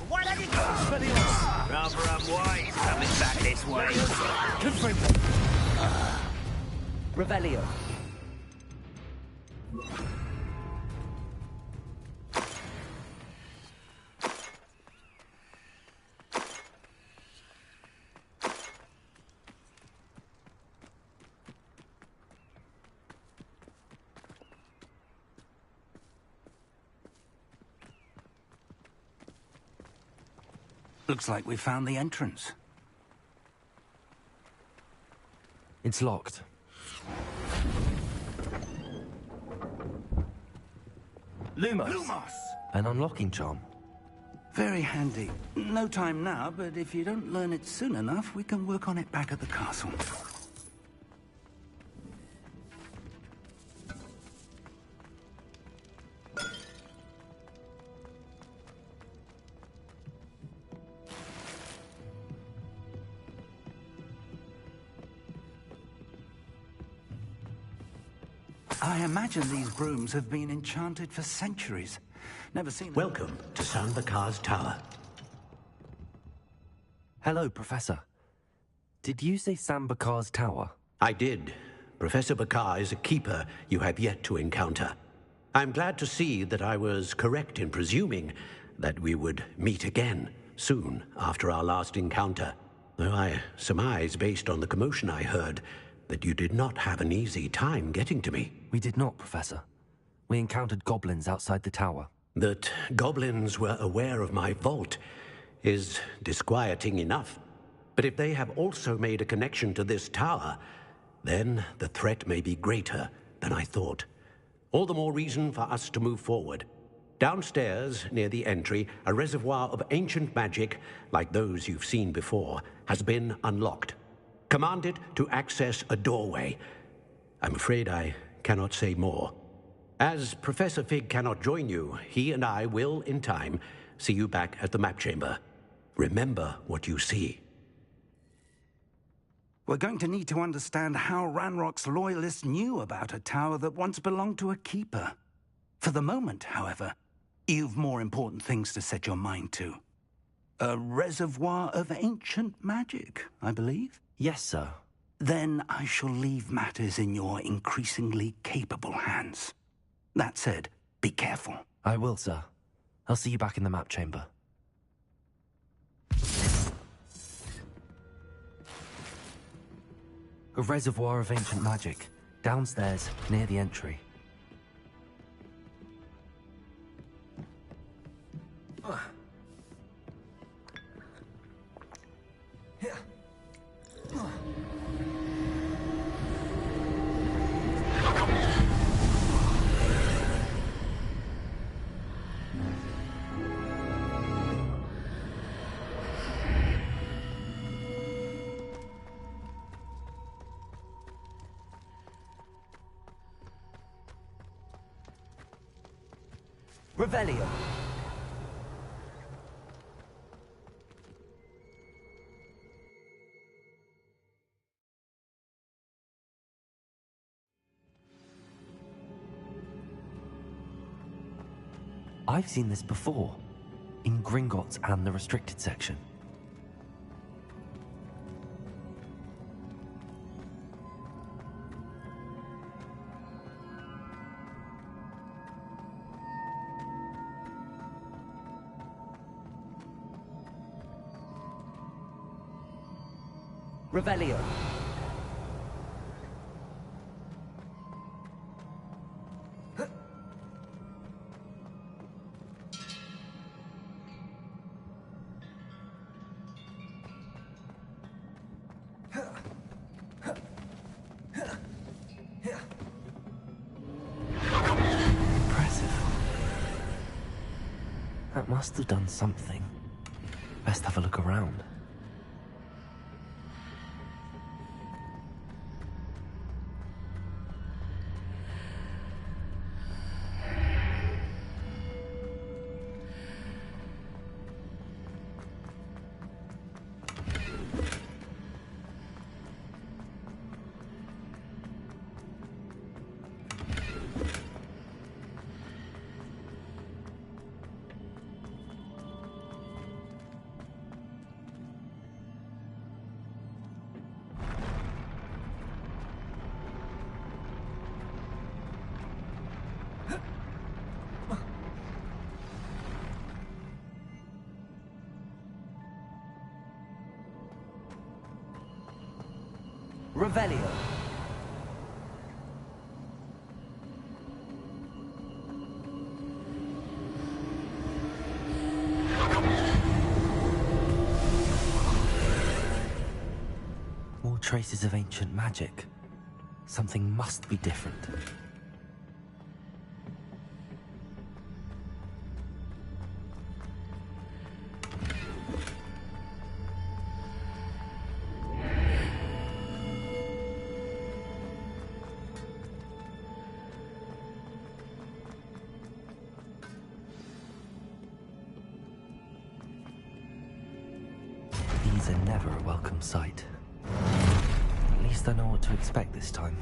Why don't you go? Rather unwise coming back this way. Revelio. Looks like we found the entrance. It's locked. Lumos. An unlocking charm. Very handy. No time now, but if you don't learn it soon enough, we can work on it back at the castle. I imagine these brooms have been enchanted for centuries. Never seen them. Welcome to SirenCore's tower. Hello, Professor. Did you say Sam Bakar's tower? I did. Professor Bakar is a keeper you have yet to encounter. I'm glad to see that I was correct in presuming that we would meet again soon after our last encounter. Though I surmise, based on the commotion I heard, that you did not have an easy time getting to me. We did not, Professor. We encountered goblins outside the tower. That goblins were aware of my vault is disquieting enough. But if they have also made a connection to this tower, then the threat may be greater than I thought. All the more reason for us to move forward. Downstairs, near the entry, a reservoir of ancient magic, like those you've seen before, has been unlocked. Command it to access a doorway. I'm afraid I cannot say more. As Professor Fig cannot join you, he and I will, in time, see you back at the map chamber. Remember what you see. We're going to need to understand how Ranrock's loyalists knew about a tower that once belonged to a keeper. For the moment, however, you've more important things to set your mind to. A reservoir of ancient magic, I believe? Yes, sir. Then I shall leave matters in your increasingly capable hands. That said, be careful. I will, sir. I'll see you back in the map chamber. A reservoir of ancient magic, downstairs, near the entry. Revelio. I've seen this before, in Gringotts and the restricted section. Revelio. Impressive. That must have done something. Best have a look around. Revelio. More traces of ancient magic. Something must be different. These are never a welcome sight. At least I know what to expect this time.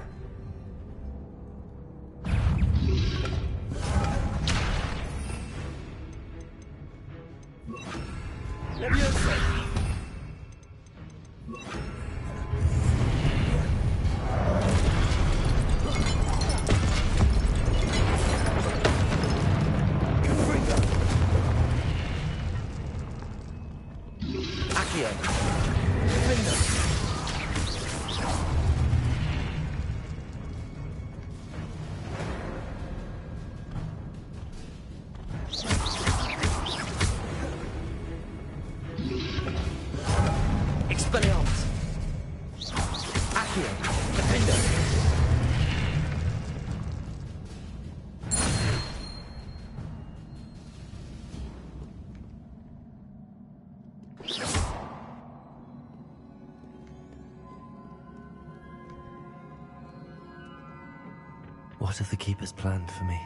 What have the Keepers planned for me?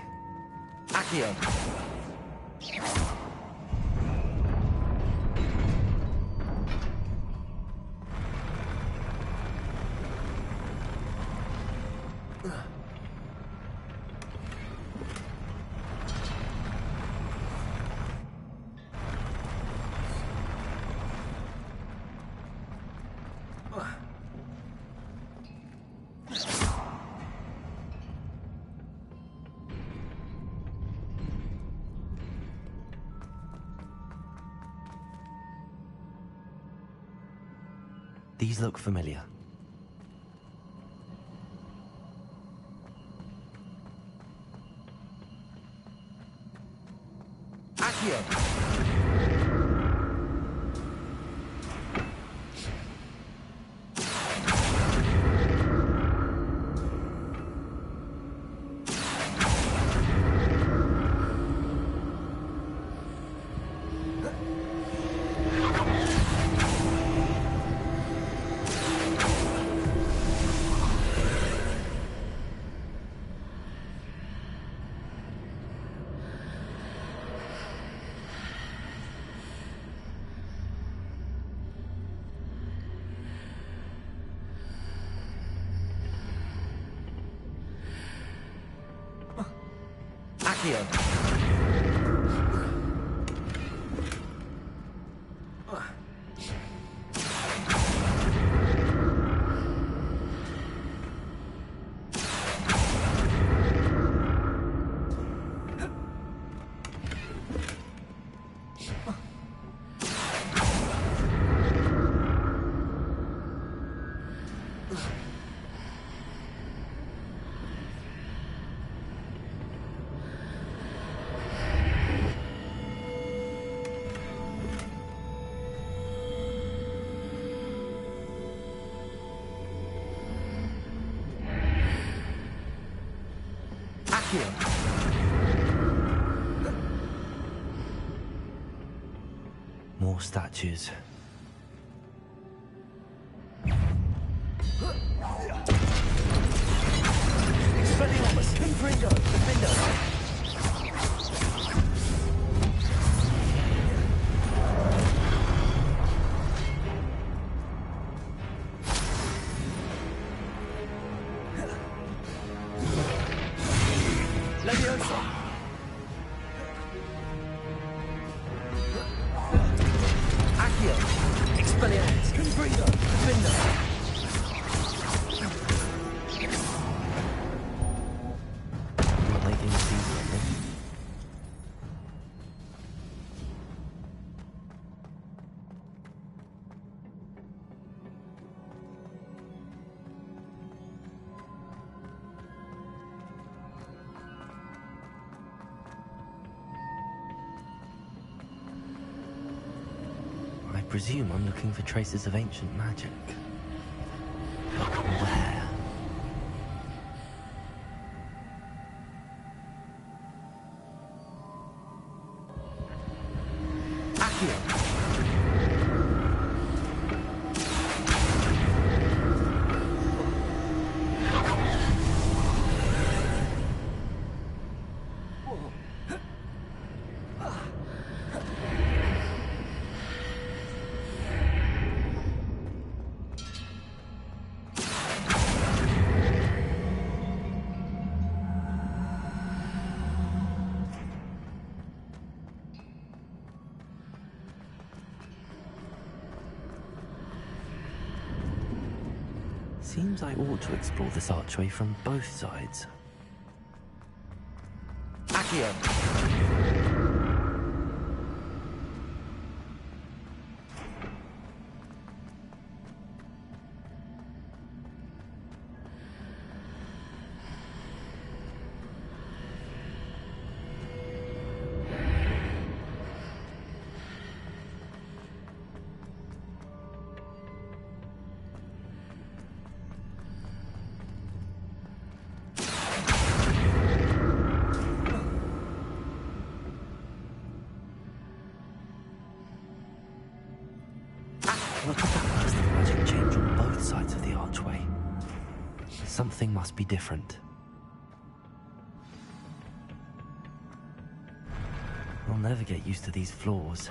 Accio! These look familiar. Accio! More statues. Expelliarmus! Confringo! Defendo! presume I'm looking for traces of ancient magic. But where? Seems I ought to explore this archway from both sides. Accio! Look at that burst of magic change on both sides of the archway. Something must be different. I'll never get used to these floors.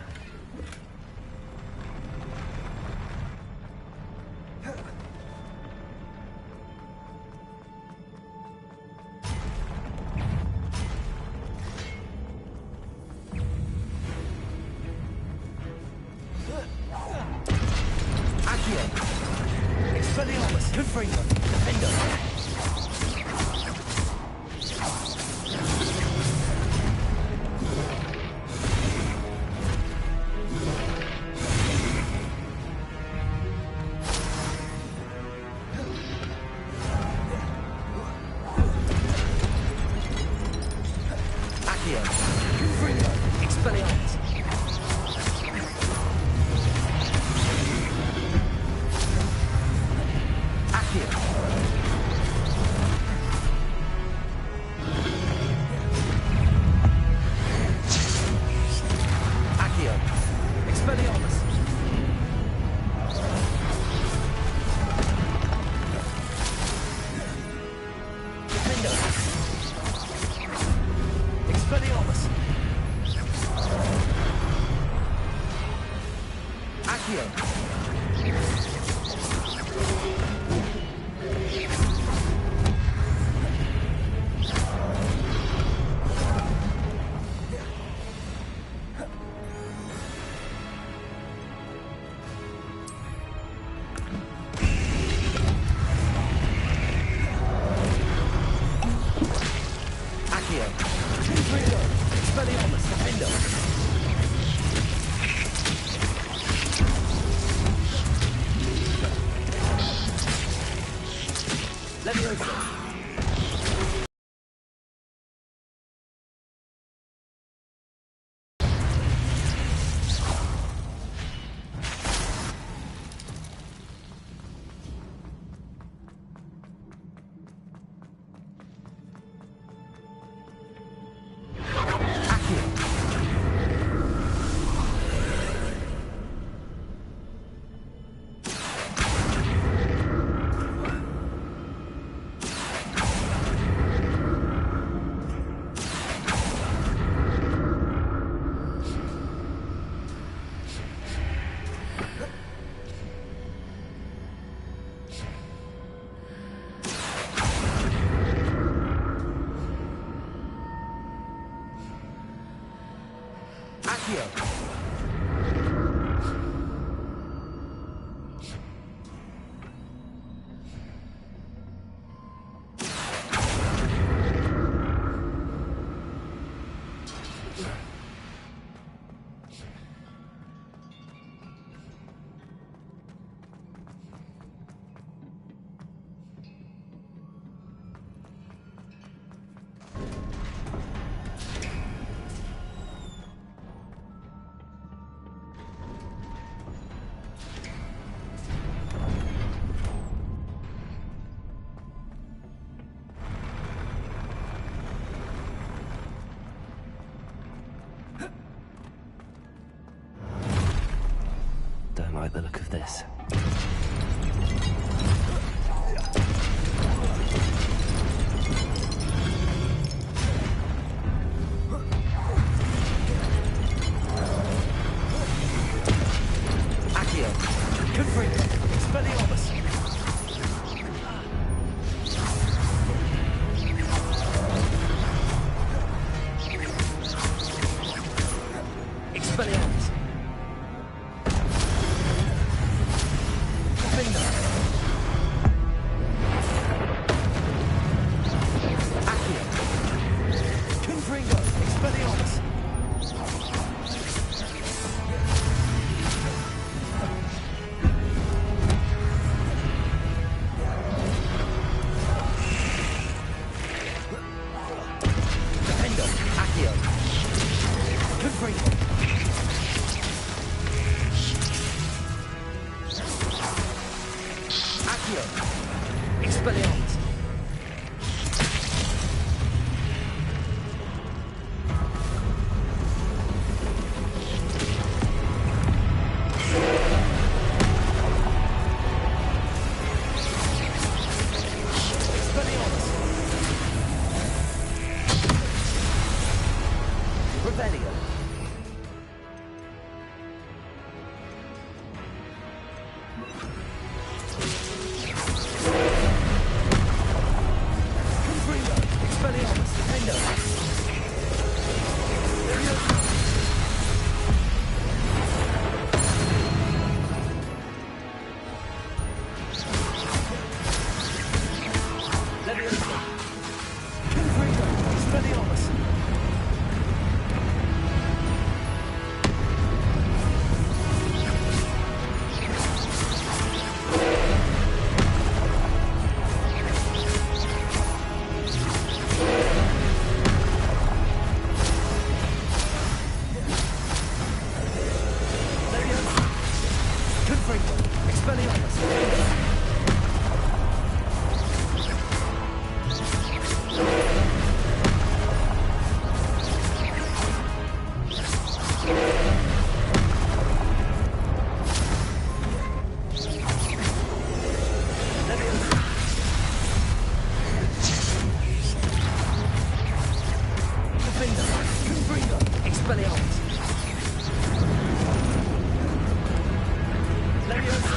the look of this. Accio, confringo, expelliarmus. Expelliarmus. Confringo. Accio. Confringo, expelliarmus. Defendo, Accio. Confringo. Accio. Expelliarmus. Expelliarmus. Revelio. Confringo. Expelliarmus. Defendo. Leviosa. Leviosa. Confringo. Expelliarmus. Leviosa. Confringo. Expelliarmus. Leviosa. Defendo. Confringo. Expelliarmus. Leviosa.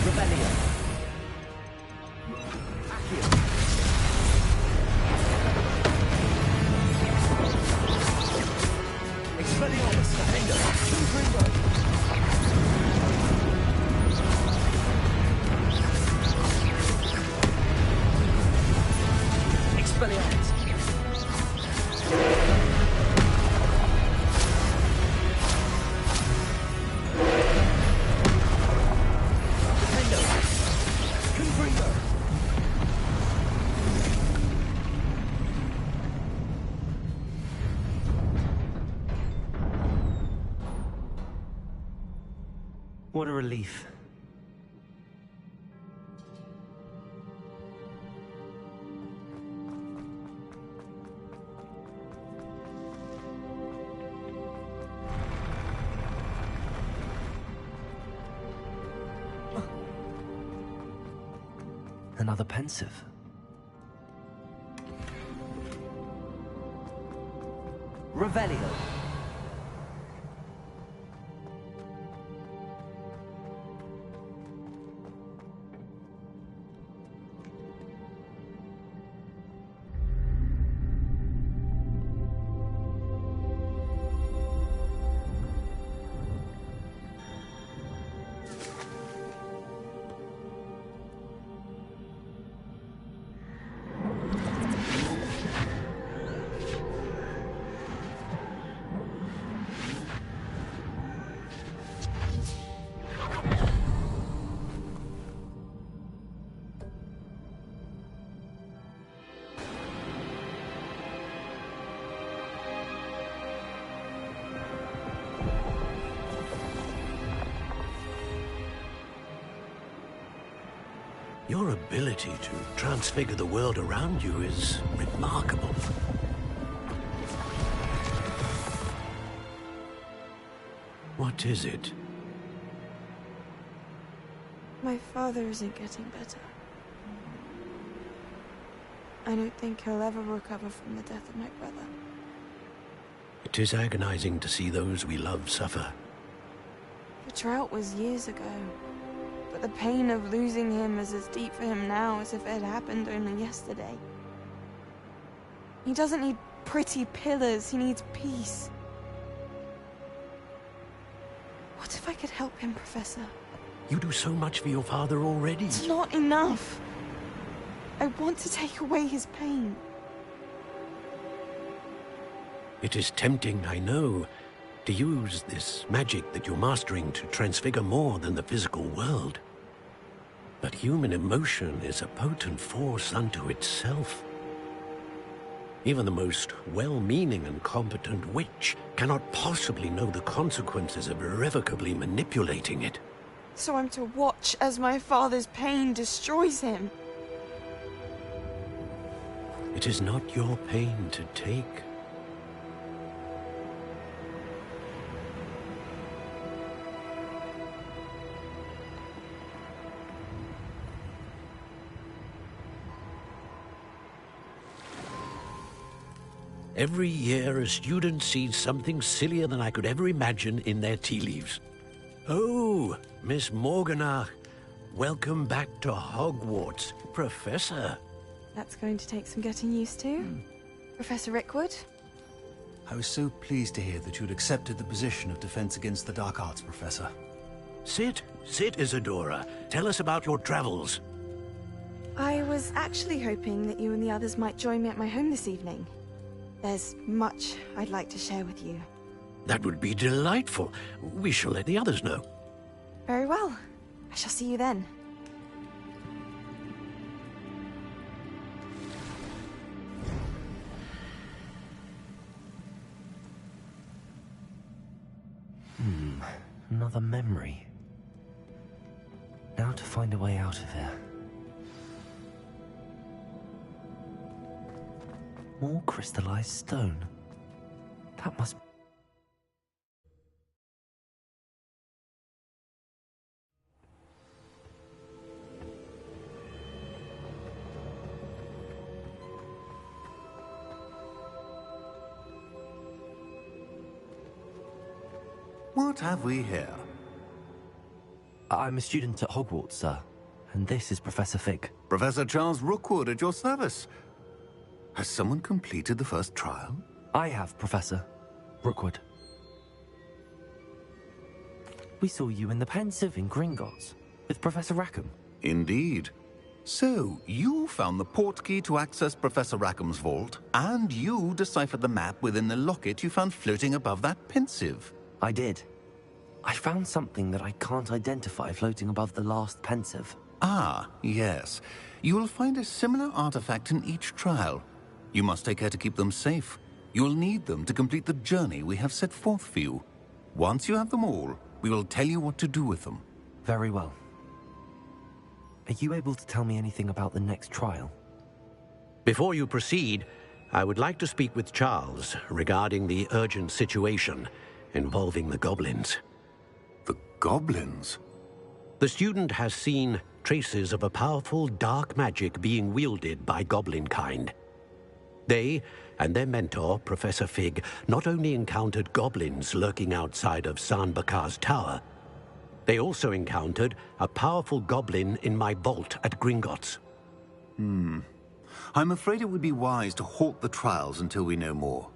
Rebellion. Accio. Expelliarmus. Defendo. Confringo. Expelliarmus. Defendo. Confringo. What a relief. Another pensive. Revelio. Your ability to transfigure the world around you is remarkable. What is it? My father isn't getting better. I don't think he'll ever recover from the death of my brother. It is agonizing to see those we love suffer. The drought was years ago, but the pain of losing him is as deep for him now as if it had happened only yesterday. He doesn't need pretty pillars, he needs peace. What if I could help him, Professor? You do so much for your father already. It's not enough. I want to take away his pain. It is tempting, I know, to use this magic that you're mastering to transfigure more than the physical world. But human emotion is a potent force unto itself. Even the most well-meaning and competent witch cannot possibly know the consequences of irrevocably manipulating it. So I'm to watch as my father's pain destroys him. It is not your pain to take. Every year, a student sees something sillier than I could ever imagine in their tea leaves. Oh, Miss Morganach, welcome back to Hogwarts, Professor. That's going to take some getting used to. Professor Rickwood? I was so pleased to hear that you'd accepted the position of Defense Against the Dark Arts, Professor. Sit, Isadora. Tell us about your travels. I was actually hoping that you and the others might join me at my home this evening. There's much I'd like to share with you. That would be delightful. We shall let the others know. Very well. I shall see you then. Another memory. Now to find a way out of here. More crystallized stone. That must... What have we here? I'm a student at Hogwarts, sir. And this is Professor Fig. Professor Charles Rookwood at your service. Has someone completed the first trial? I have, Professor Rookwood. We saw you in the Pensive in Gringotts with Professor Rackham. Indeed. So, you found the portkey to access Professor Rackham's vault, and you deciphered the map within the locket you found floating above that Pensive. I did. I found something that I can't identify floating above the last Pensive. Ah, yes. You will find a similar artifact in each trial. You must take care to keep them safe. You'll need them to complete the journey we have set forth for you. Once you have them all, we will tell you what to do with them. Very well. Are you able to tell me anything about the next trial? Before you proceed, I would like to speak with Charles regarding the urgent situation involving the goblins. The goblins? The student has seen traces of a powerful dark magic being wielded by goblin kind. They and their mentor, Professor Fig, not only encountered goblins lurking outside of Sanbakar's tower, they also encountered a powerful goblin in my vault at Gringotts. I'm afraid it would be wise to halt the trials until we know more.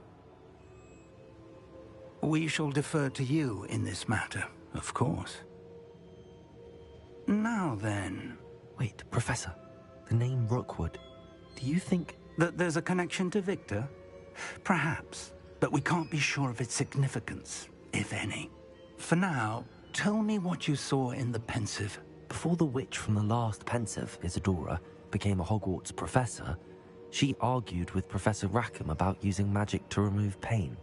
We shall defer to you in this matter, of course. Now then... Wait, Professor. The name Rookwood. Do you think... that there's a connection to Victor? Perhaps, but we can't be sure of its significance, if any. For now, tell me what you saw in the Pensive. Before the witch from the last Pensive, Isadora, became a Hogwarts professor, she argued with Professor Rackham about using magic to remove pain.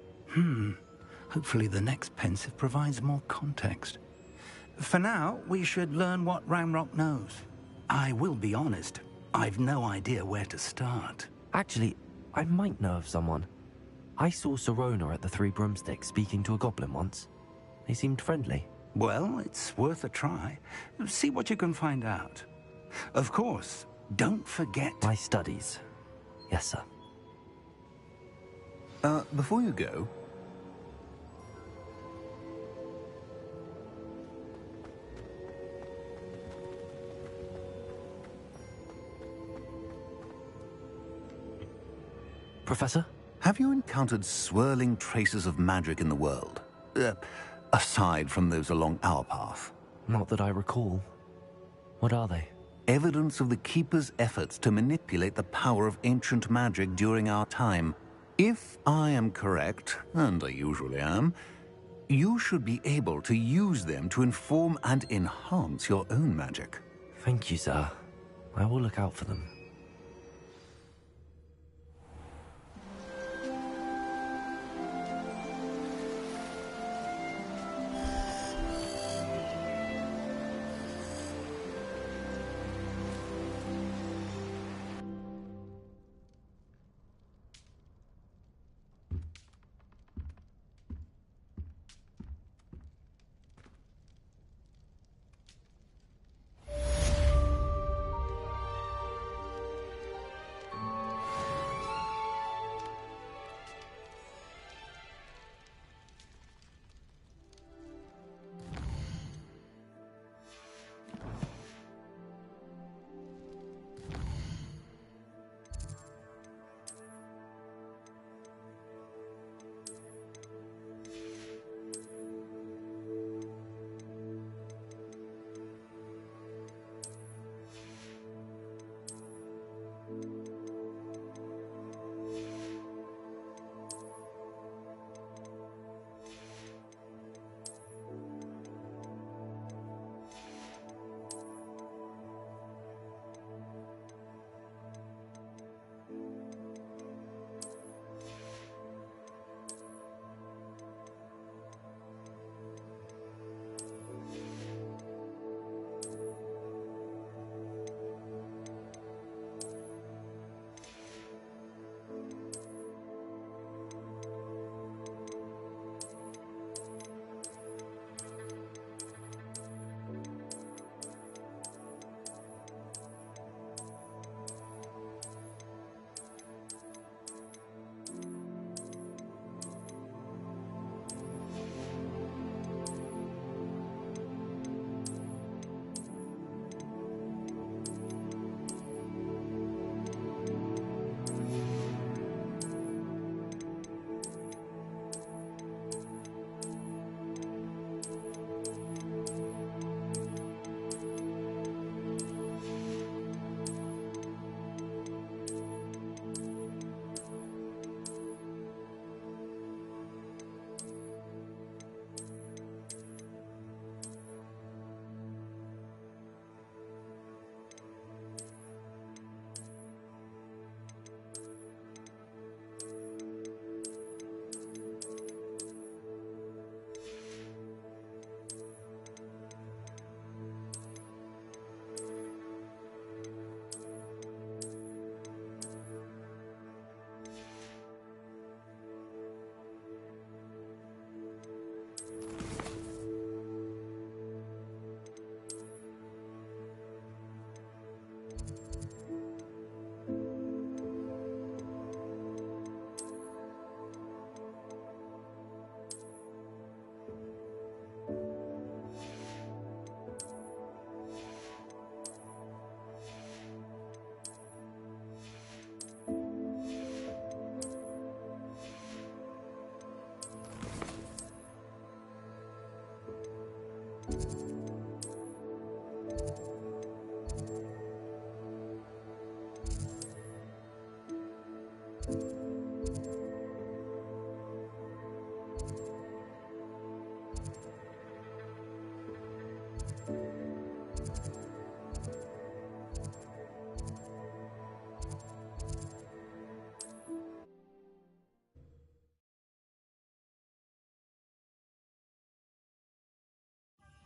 Hopefully the next Pensive provides more context. For now, we should learn what Ranrock knows. I will be honest, I've no idea where to start. Actually, I might know of someone. I saw Sirona at the Three Broomsticks speaking to a goblin once. They seemed friendly. Well, it's worth a try. See what you can find out. Of course, don't forget... My studies. Yes, sir. Before you go... Professor? Have you encountered swirling traces of magic in the world? Aside from those along our path? Not that I recall. What are they? Evidence of the Keeper's efforts to manipulate the power of ancient magic during our time. If I am correct, and I usually am, you should be able to use them to inform and enhance your own magic. Thank you, sir. I will look out for them.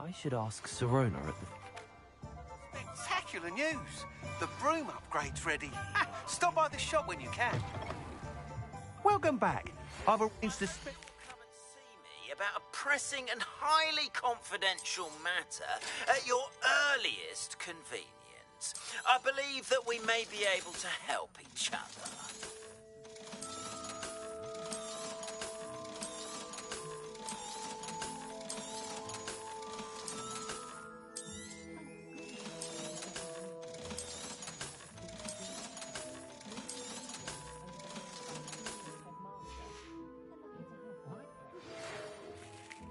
I should ask Sirona at the... spectacular news. The broom upgrade's ready. Stop by the shop when you can. Welcome back. I've arranged to about a pressing and highly confidential matter at your earliest convenience. I believe that we may be able to help each other.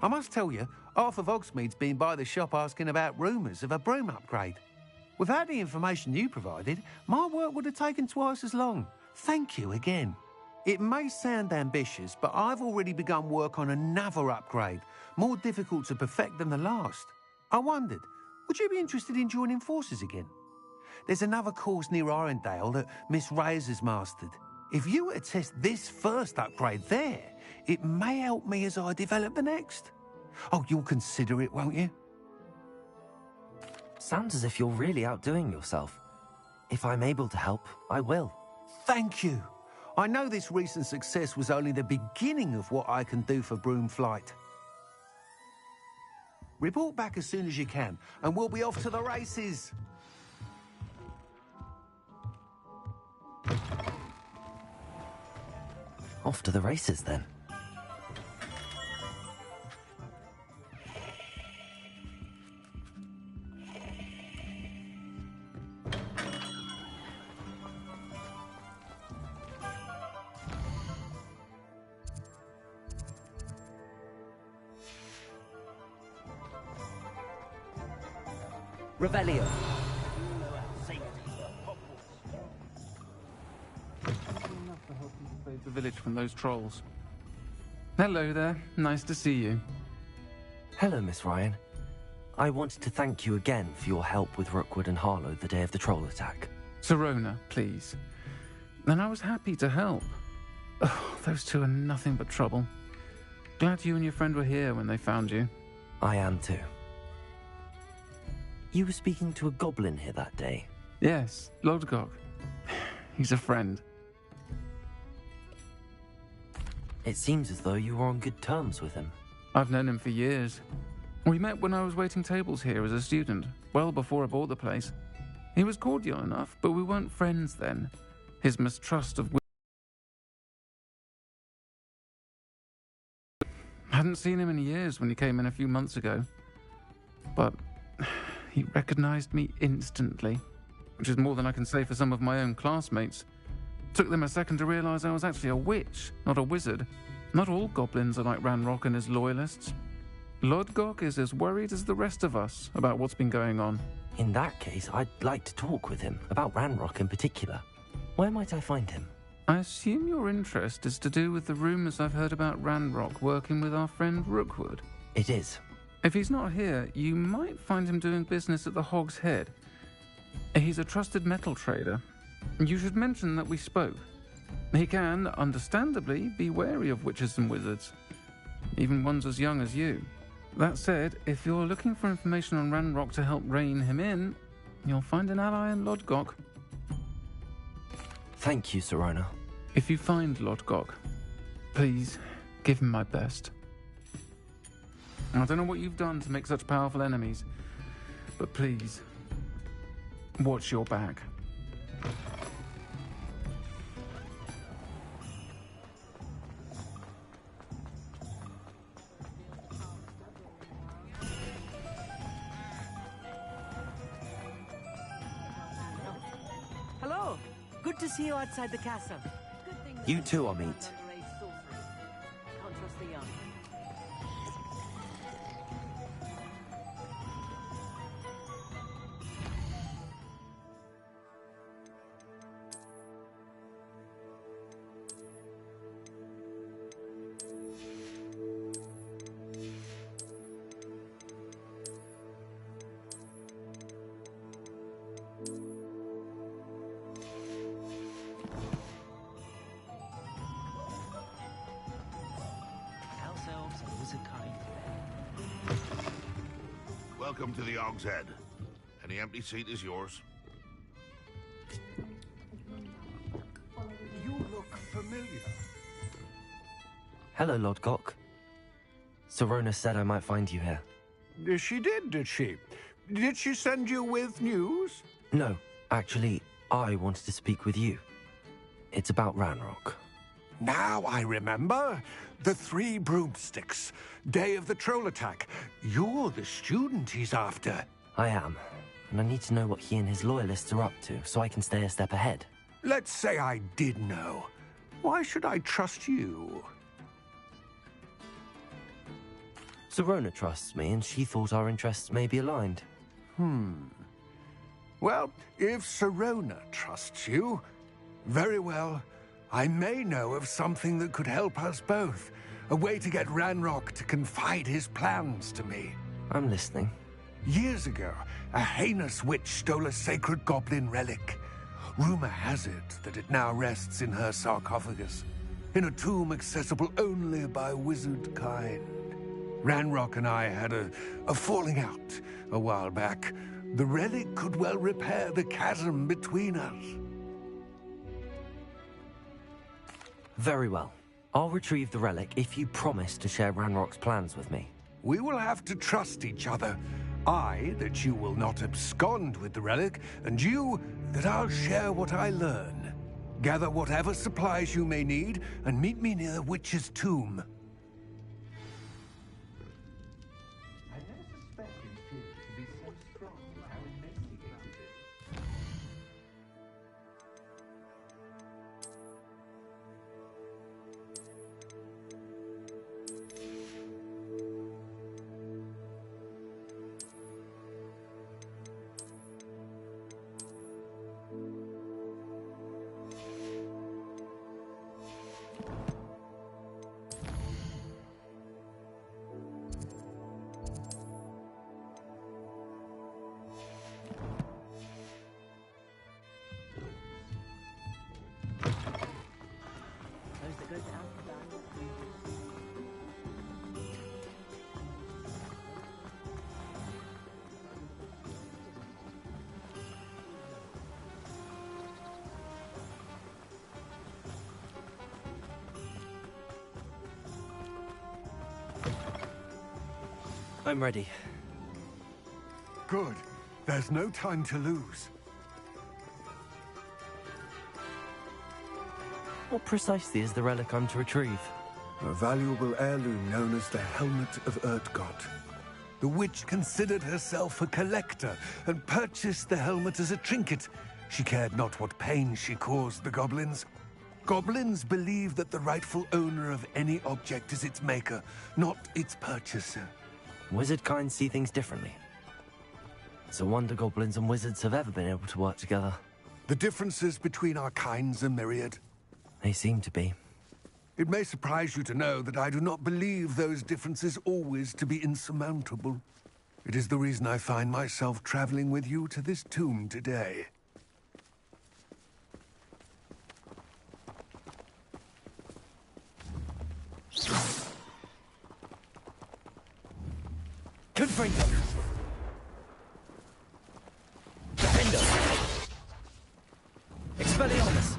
I must tell you, half of Hogsmeade's been by the shop asking about rumours of a broom upgrade. Without the information you provided, my work would have taken twice as long. Thank you again. It may sound ambitious, but I've already begun work on another upgrade, more difficult to perfect than the last. I wondered, would you be interested in joining forces again? There's another course near Arendelle that Miss Reyes has mastered. If you were to test this first upgrade there, it may help me as I develop the next. Oh, you'll consider it, won't you? Sounds as if you're really outdoing yourself. If I'm able to help, I will. Thank you. I know this recent success was only the beginning of what I can do for broom flight. Report back as soon as you can, and we'll be off to the races. Off to the races, then. Revelio. Save the village from those trolls. Hello there. Nice to see you. Hello, Miss Ryan. I wanted to thank you again for your help with Rookwood and Harlow the day of the troll attack. Sirona, please. And I was happy to help. Oh, those two are nothing but trouble. Glad you and your friend were here when they found you. I am too. You were speaking to a goblin here that day? Yes, Lodgok. He's a friend. It seems as though you were on good terms with him. I've known him for years. We met when I was waiting tables here as a student, well before I bought the place. He was cordial enough, but we weren't friends then. His mistrust of hadn't seen him in years when he came in a few months ago. But he recognized me instantly, which is more than I can say for some of my own classmates. Took them a second to realize I was actually a witch, not a wizard. Not all goblins are like Ranrock and his loyalists. Lodgok is as worried as the rest of us about what's been going on. In that case, I'd like to talk with him, about Ranrock in particular. Where might I find him? I assume your interest is to do with the rumors I've heard about Ranrock working with our friend Rookwood. It is. If he's not here, you might find him doing business at the Hog's Head. He's a trusted metal trader. You should mention that we spoke. He can, understandably, be wary of witches and wizards, even ones as young as you. That said, if you're looking for information on Ranrock to help rein him in, you'll find an ally in Lodgok. Thank you, Sirona. If you find Lodgok, please give him my best. I don't know what you've done to make such powerful enemies, but please, watch your back. Hello. Good to see you outside the castle. You too, Amit. Can't trust the young. Welcome to the Hog's Head. Any empty seat is yours. Hello, Lodgok. Sirona said I might find you here. She did she? Did she send you with news? No, actually, I wanted to speak with you. It's about Ranrock. Now I remember. The 3 broomsticks. Day of the troll attack. You're the student he's after. I am, and I need to know what he and his loyalists are up to so I can stay a step ahead. Let's say I did know. Why should I trust you? Sirona trusts me, and she thought our interests may be aligned. Well, if Sirona trusts you, very well. I may know of something that could help us both. A way to get Ranrock to confide his plans to me. I'm listening. Years ago, a heinous witch stole a sacred goblin relic. Rumor has it that it now rests in her sarcophagus, in a tomb accessible only by wizard kind. Ranrock and I had a falling out a while back. The relic could well repair the chasm between us. Very well. I'll retrieve the relic if you promise to share Ranrock's plans with me. We will have to trust each other. I, that you will not abscond with the relic, and you, that I'll share what I learn. Gather whatever supplies you may need, and meet me near the witch's tomb. I never suspected fear to be so strong as how investigated it. I'm ready. Good. There's no time to lose. What precisely is the relic I'm to retrieve? A valuable heirloom known as the Helmet of Erdgott. The witch considered herself a collector and purchased the helmet as a trinket. She cared not what pain she caused the goblins. Goblins believe that the rightful owner of any object is its maker, not its purchaser. Wizard kind see things differently. It's a wonder goblins and wizards have ever been able to work together. The differences between our kinds are myriad. They seem to be. It may surprise you to know that I do not believe those differences always to be insurmountable. It is the reason I find myself traveling with you to this tomb today. Confringo! Defendo! Expelliarmus!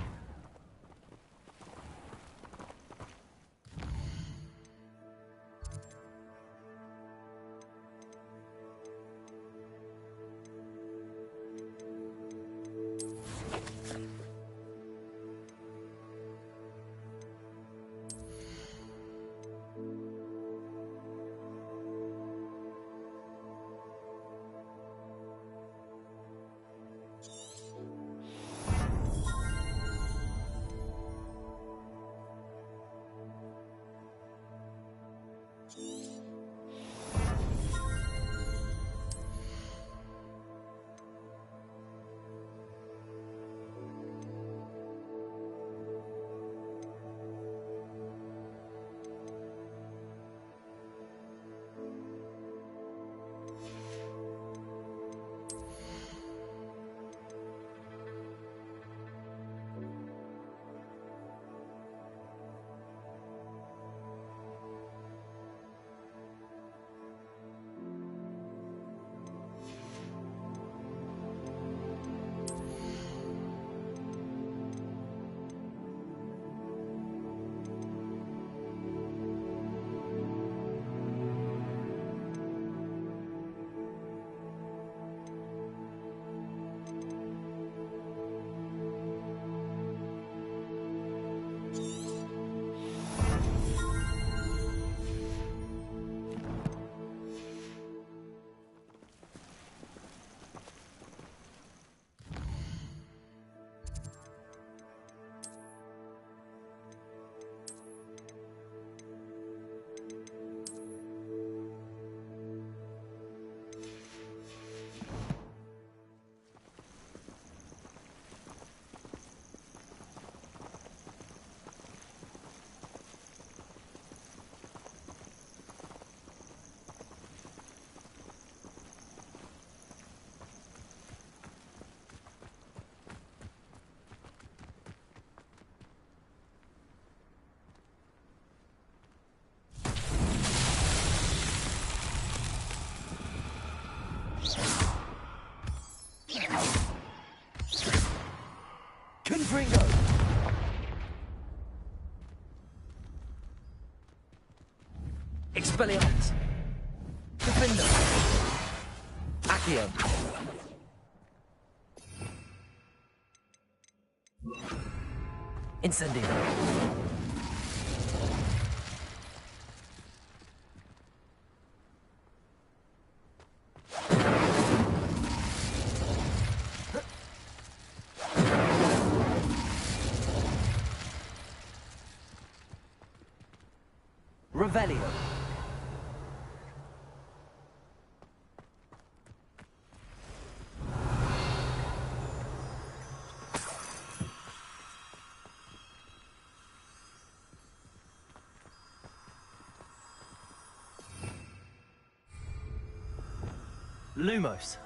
Confringo! Expelliarmus! Defender! Accio! Incendio! Revelio! Lumos.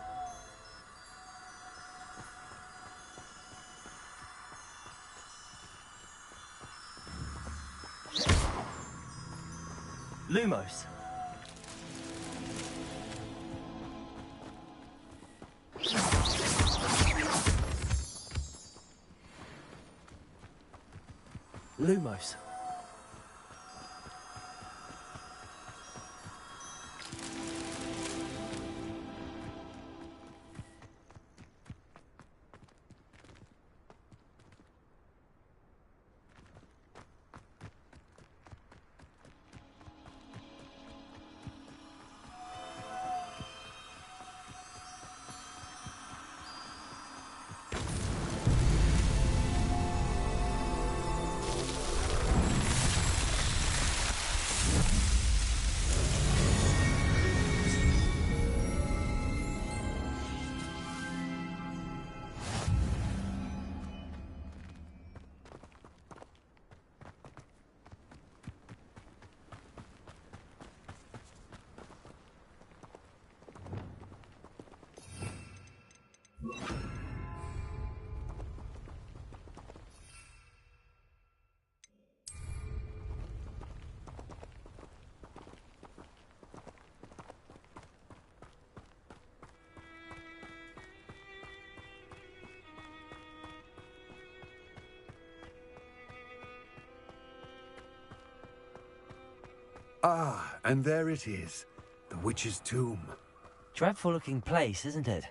Lumos. Lumos. Ah, and there it is. The witch's tomb. Dreadful looking place, isn't it?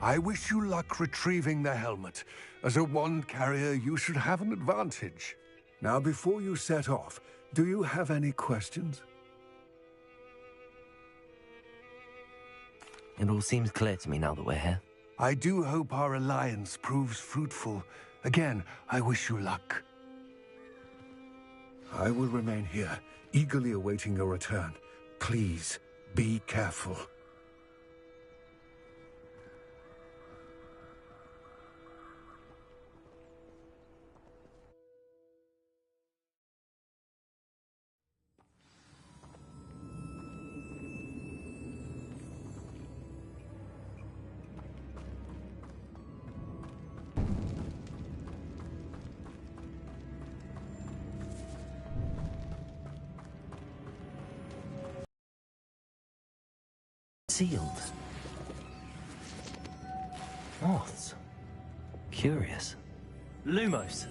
I wish you luck retrieving the helmet. As a wand carrier, you should have an advantage. Now, before you set off, do you have any questions? It all seems clear to me now that we're here. I do hope our alliance proves fruitful. Again, I wish you luck. I will remain here, eagerly awaiting your return. Please, be careful. Sealed. Moths. Curious. Lumos.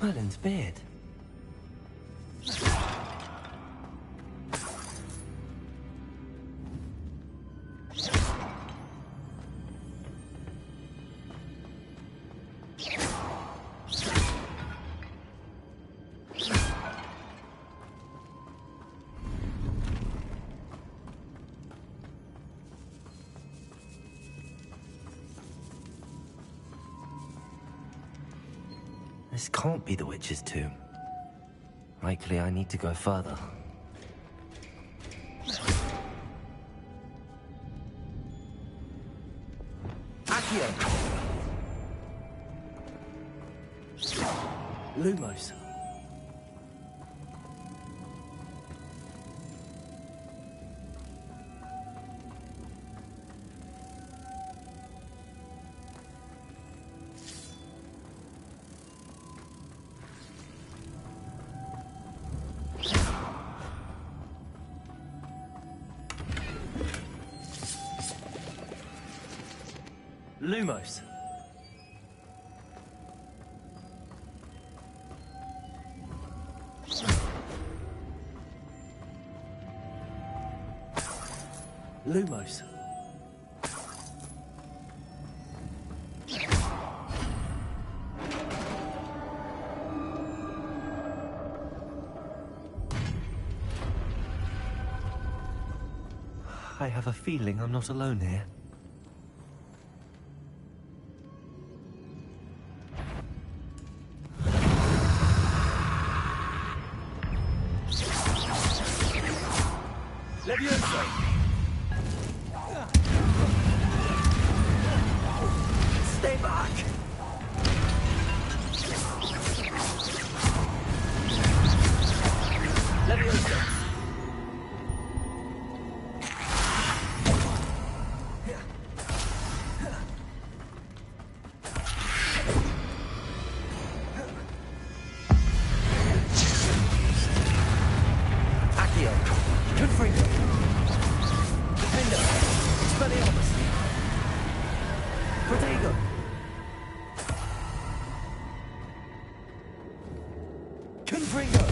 Merlin's beard. This can't be the witch's tomb. Likely I need to go further. Accio! Lumos. Lumos. Lumos. I have a feeling I'm not alone here. Levioso! Stay back! Levioso! Accio! Confringo! Defender! Expelliarmus! Protego! Confringo!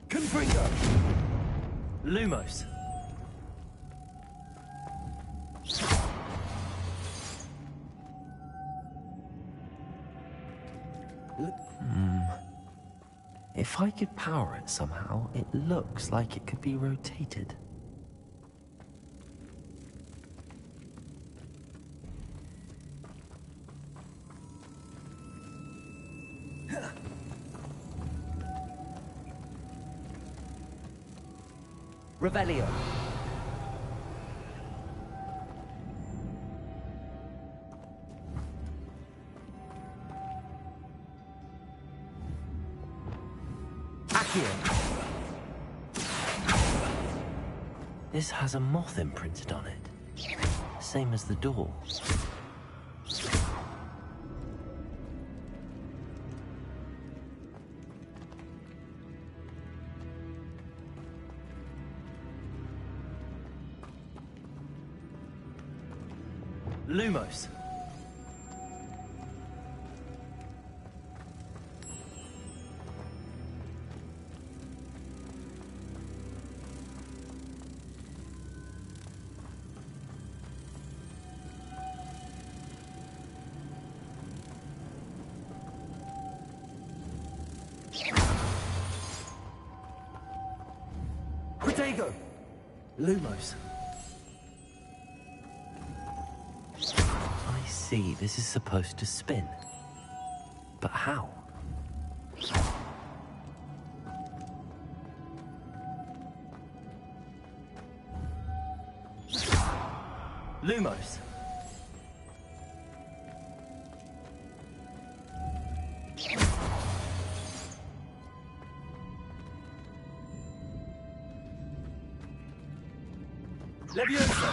Confringo! Lumos! If I could power it somehow, it looks like it could be rotated. Revelio. Accio. This has a moth imprinted on it. Same as the door. Lumos. Protego. Lumos. I see, this is supposed to spin. But how? Lumos. Levioso.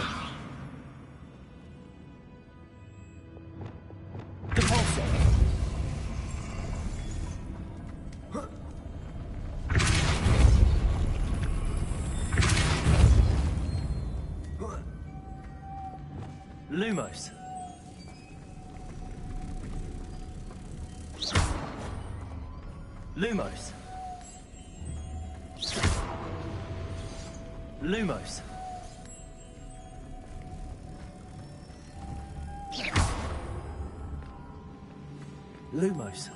Depulso. Lumos. Lumos. Lumos. Lumos.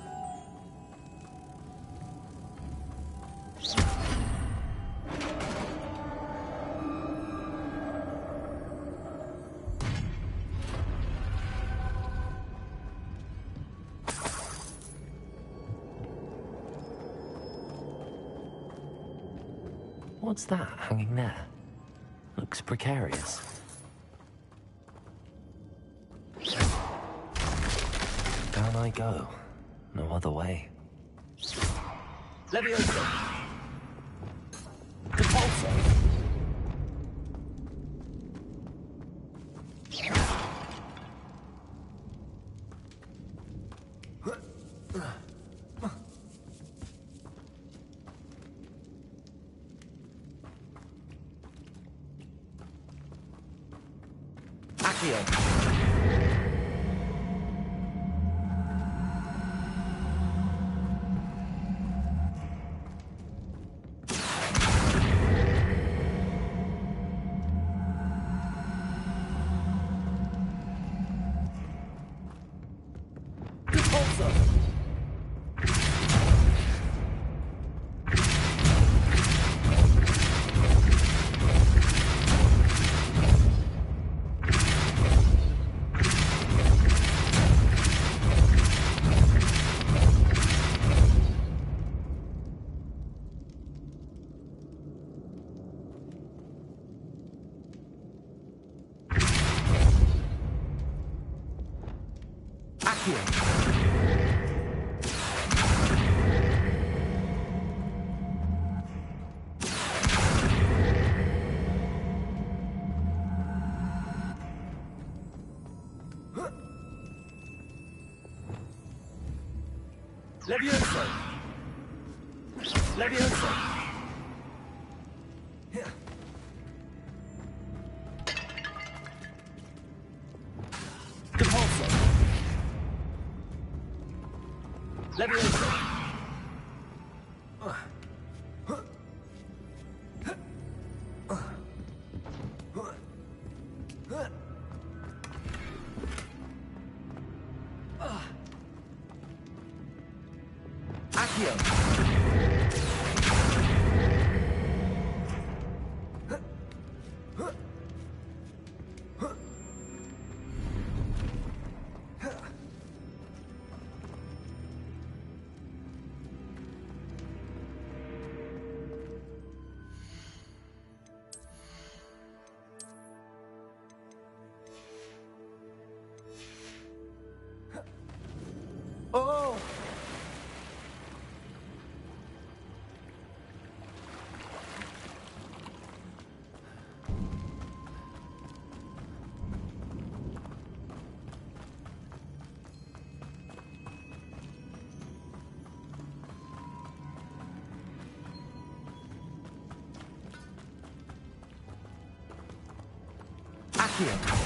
What's that hanging there? Looks precarious. Down I go. No other way. Leviosa! Depulso! Leviosa! Leviosa! Depulso! Leviosa! Oh! Accio!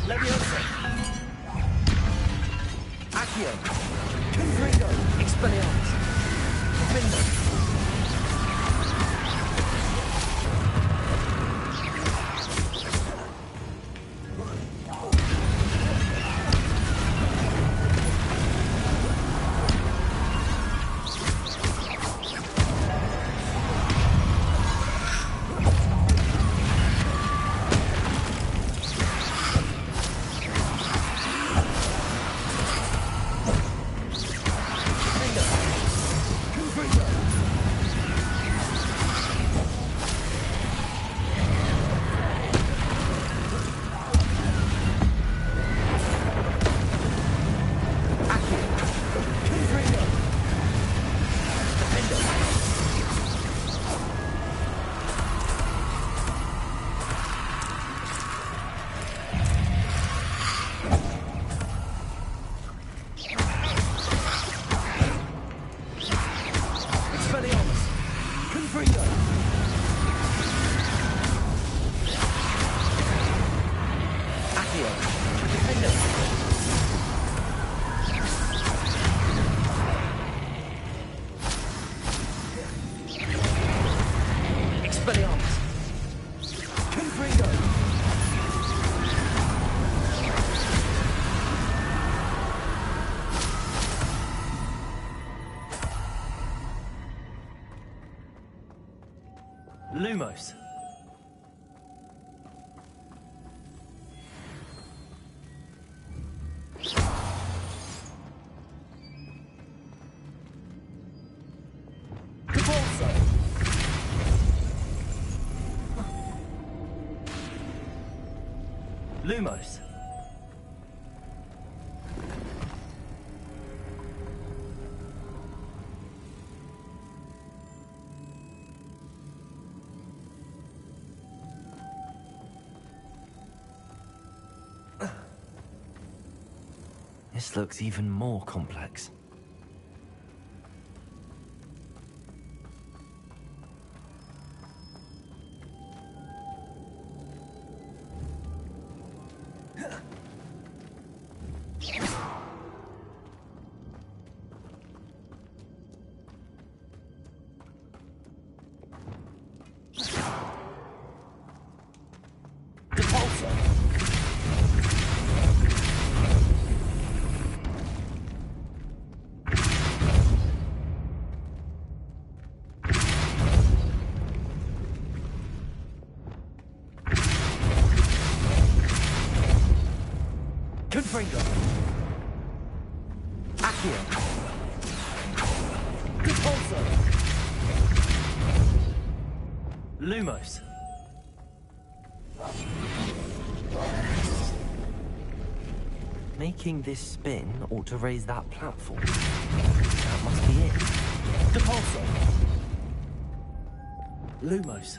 Leviosa! Accio! Confringo! Expelliarmus! Findo! Lumos. Lumos. This looks even more complex. Confringo. Accio. Repulsor. Lumos. Making this spin ought to raise that platform. That must be it. Depulso. Lumos.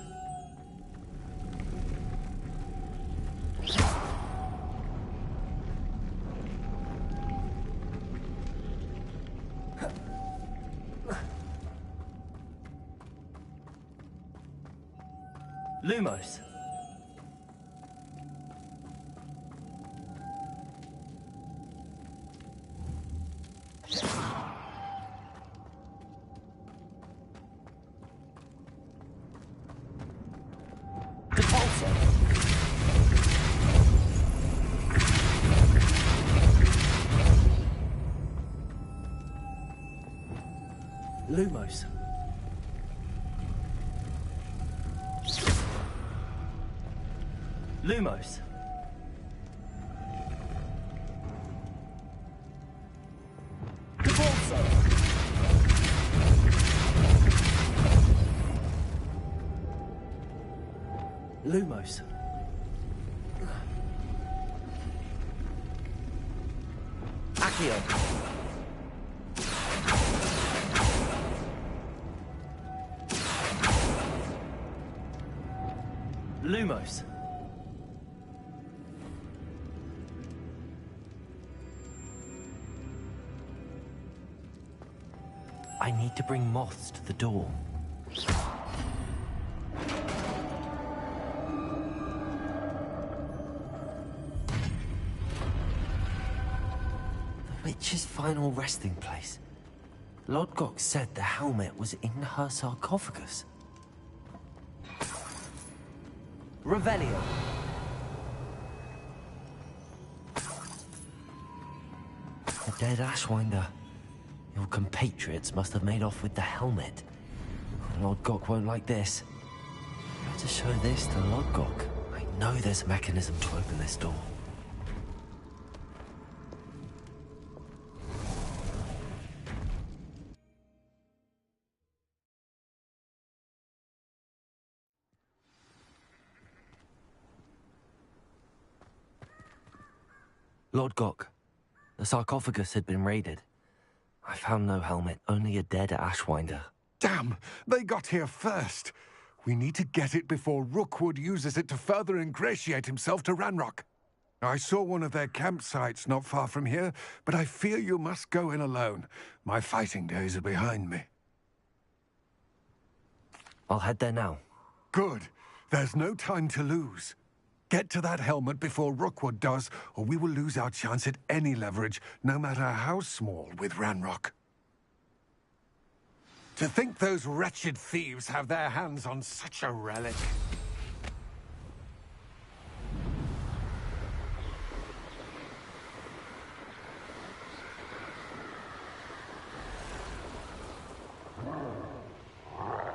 Lumos. Depulso. Lumos. Lumos. Depulso. Lumos. Accio. Lumos. I need to bring moths to the door. The witch's final resting place. Lodgok said the helmet was in her sarcophagus. Revelio. The dead Ashwinder. Your compatriots must have made off with the helmet. Lodgok won't like this. Better show this to Lodgok. I know there's a mechanism to open this door. Lodgok, the sarcophagus had been raided. I found no helmet, only a dead Ashwinder. Damn! They got here first. We need to get it before Rookwood uses it to further ingratiate himself to Ranrock. I saw one of their campsites not far from here, but I fear you must go in alone. My fighting days are behind me. I'll head there now. Good. There's no time to lose. Get to that helmet before Rookwood does, or we will lose our chance at any leverage, no matter how small, with Ranrock. To think those wretched thieves have their hands on such a relic.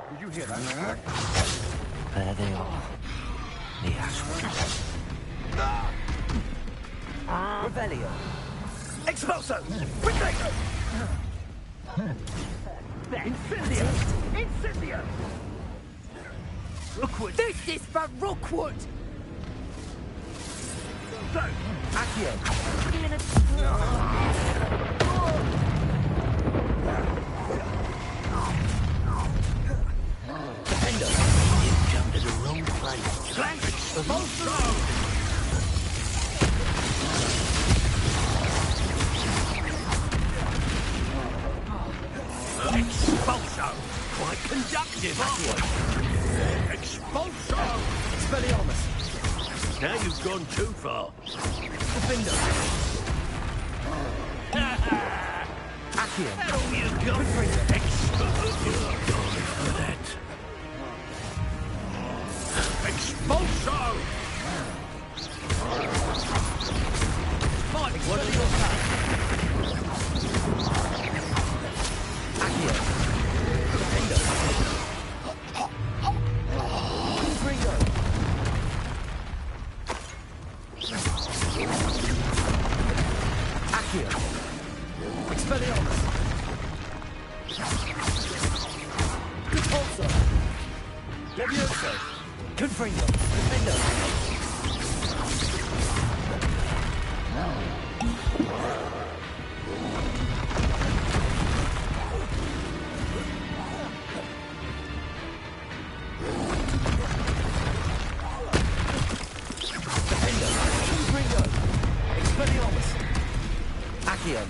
Did you hear that? There they are. The Ashwinders. Revelio. Expulso! Retrato! Incendio! Incendio! Rookwood! This is for Rookwood! Go! Accio! Defender! You come to the wrong place. Flank! Expulso! Expulso! Quite conductive, Expulso! Expelliarmus! Now you've gone too far. Defender! Accio! How you got? Expulso! For that. Expulso! Mike, what are your plans? Accio! Expelliarmus! Repulsor! Levioso! Confringo! Defender! Defender! Confringo! Expelliarmus! Accio!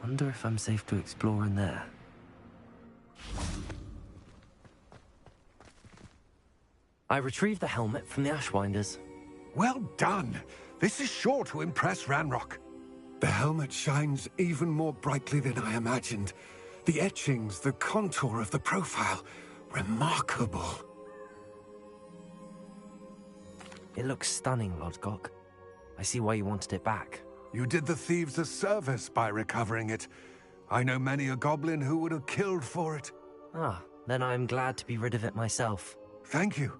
Wonder if I'm safe to explore in there. I retrieved the helmet from the Ashwinders. Well done. This is sure to impress Ranrock. The helmet shines even more brightly than I imagined. The etchings, the contour of the profile. Remarkable. It looks stunning, Lodgok. I see why you wanted it back. You did the thieves a service by recovering it. I know many a goblin who would have killed for it. Ah, then I'm glad to be rid of it myself. Thank you.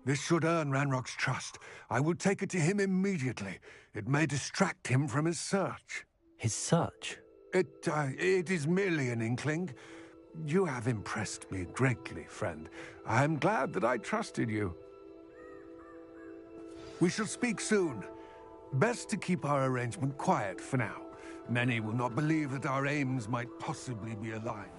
This should earn Ranrock's trust. I will take it to him immediately. It may distract him from his search. His search? It is merely an inkling. You have impressed me greatly, friend. I am glad that I trusted you. We shall speak soon. Best to keep our arrangement quiet for now. Many will not believe that our aims might possibly be aligned.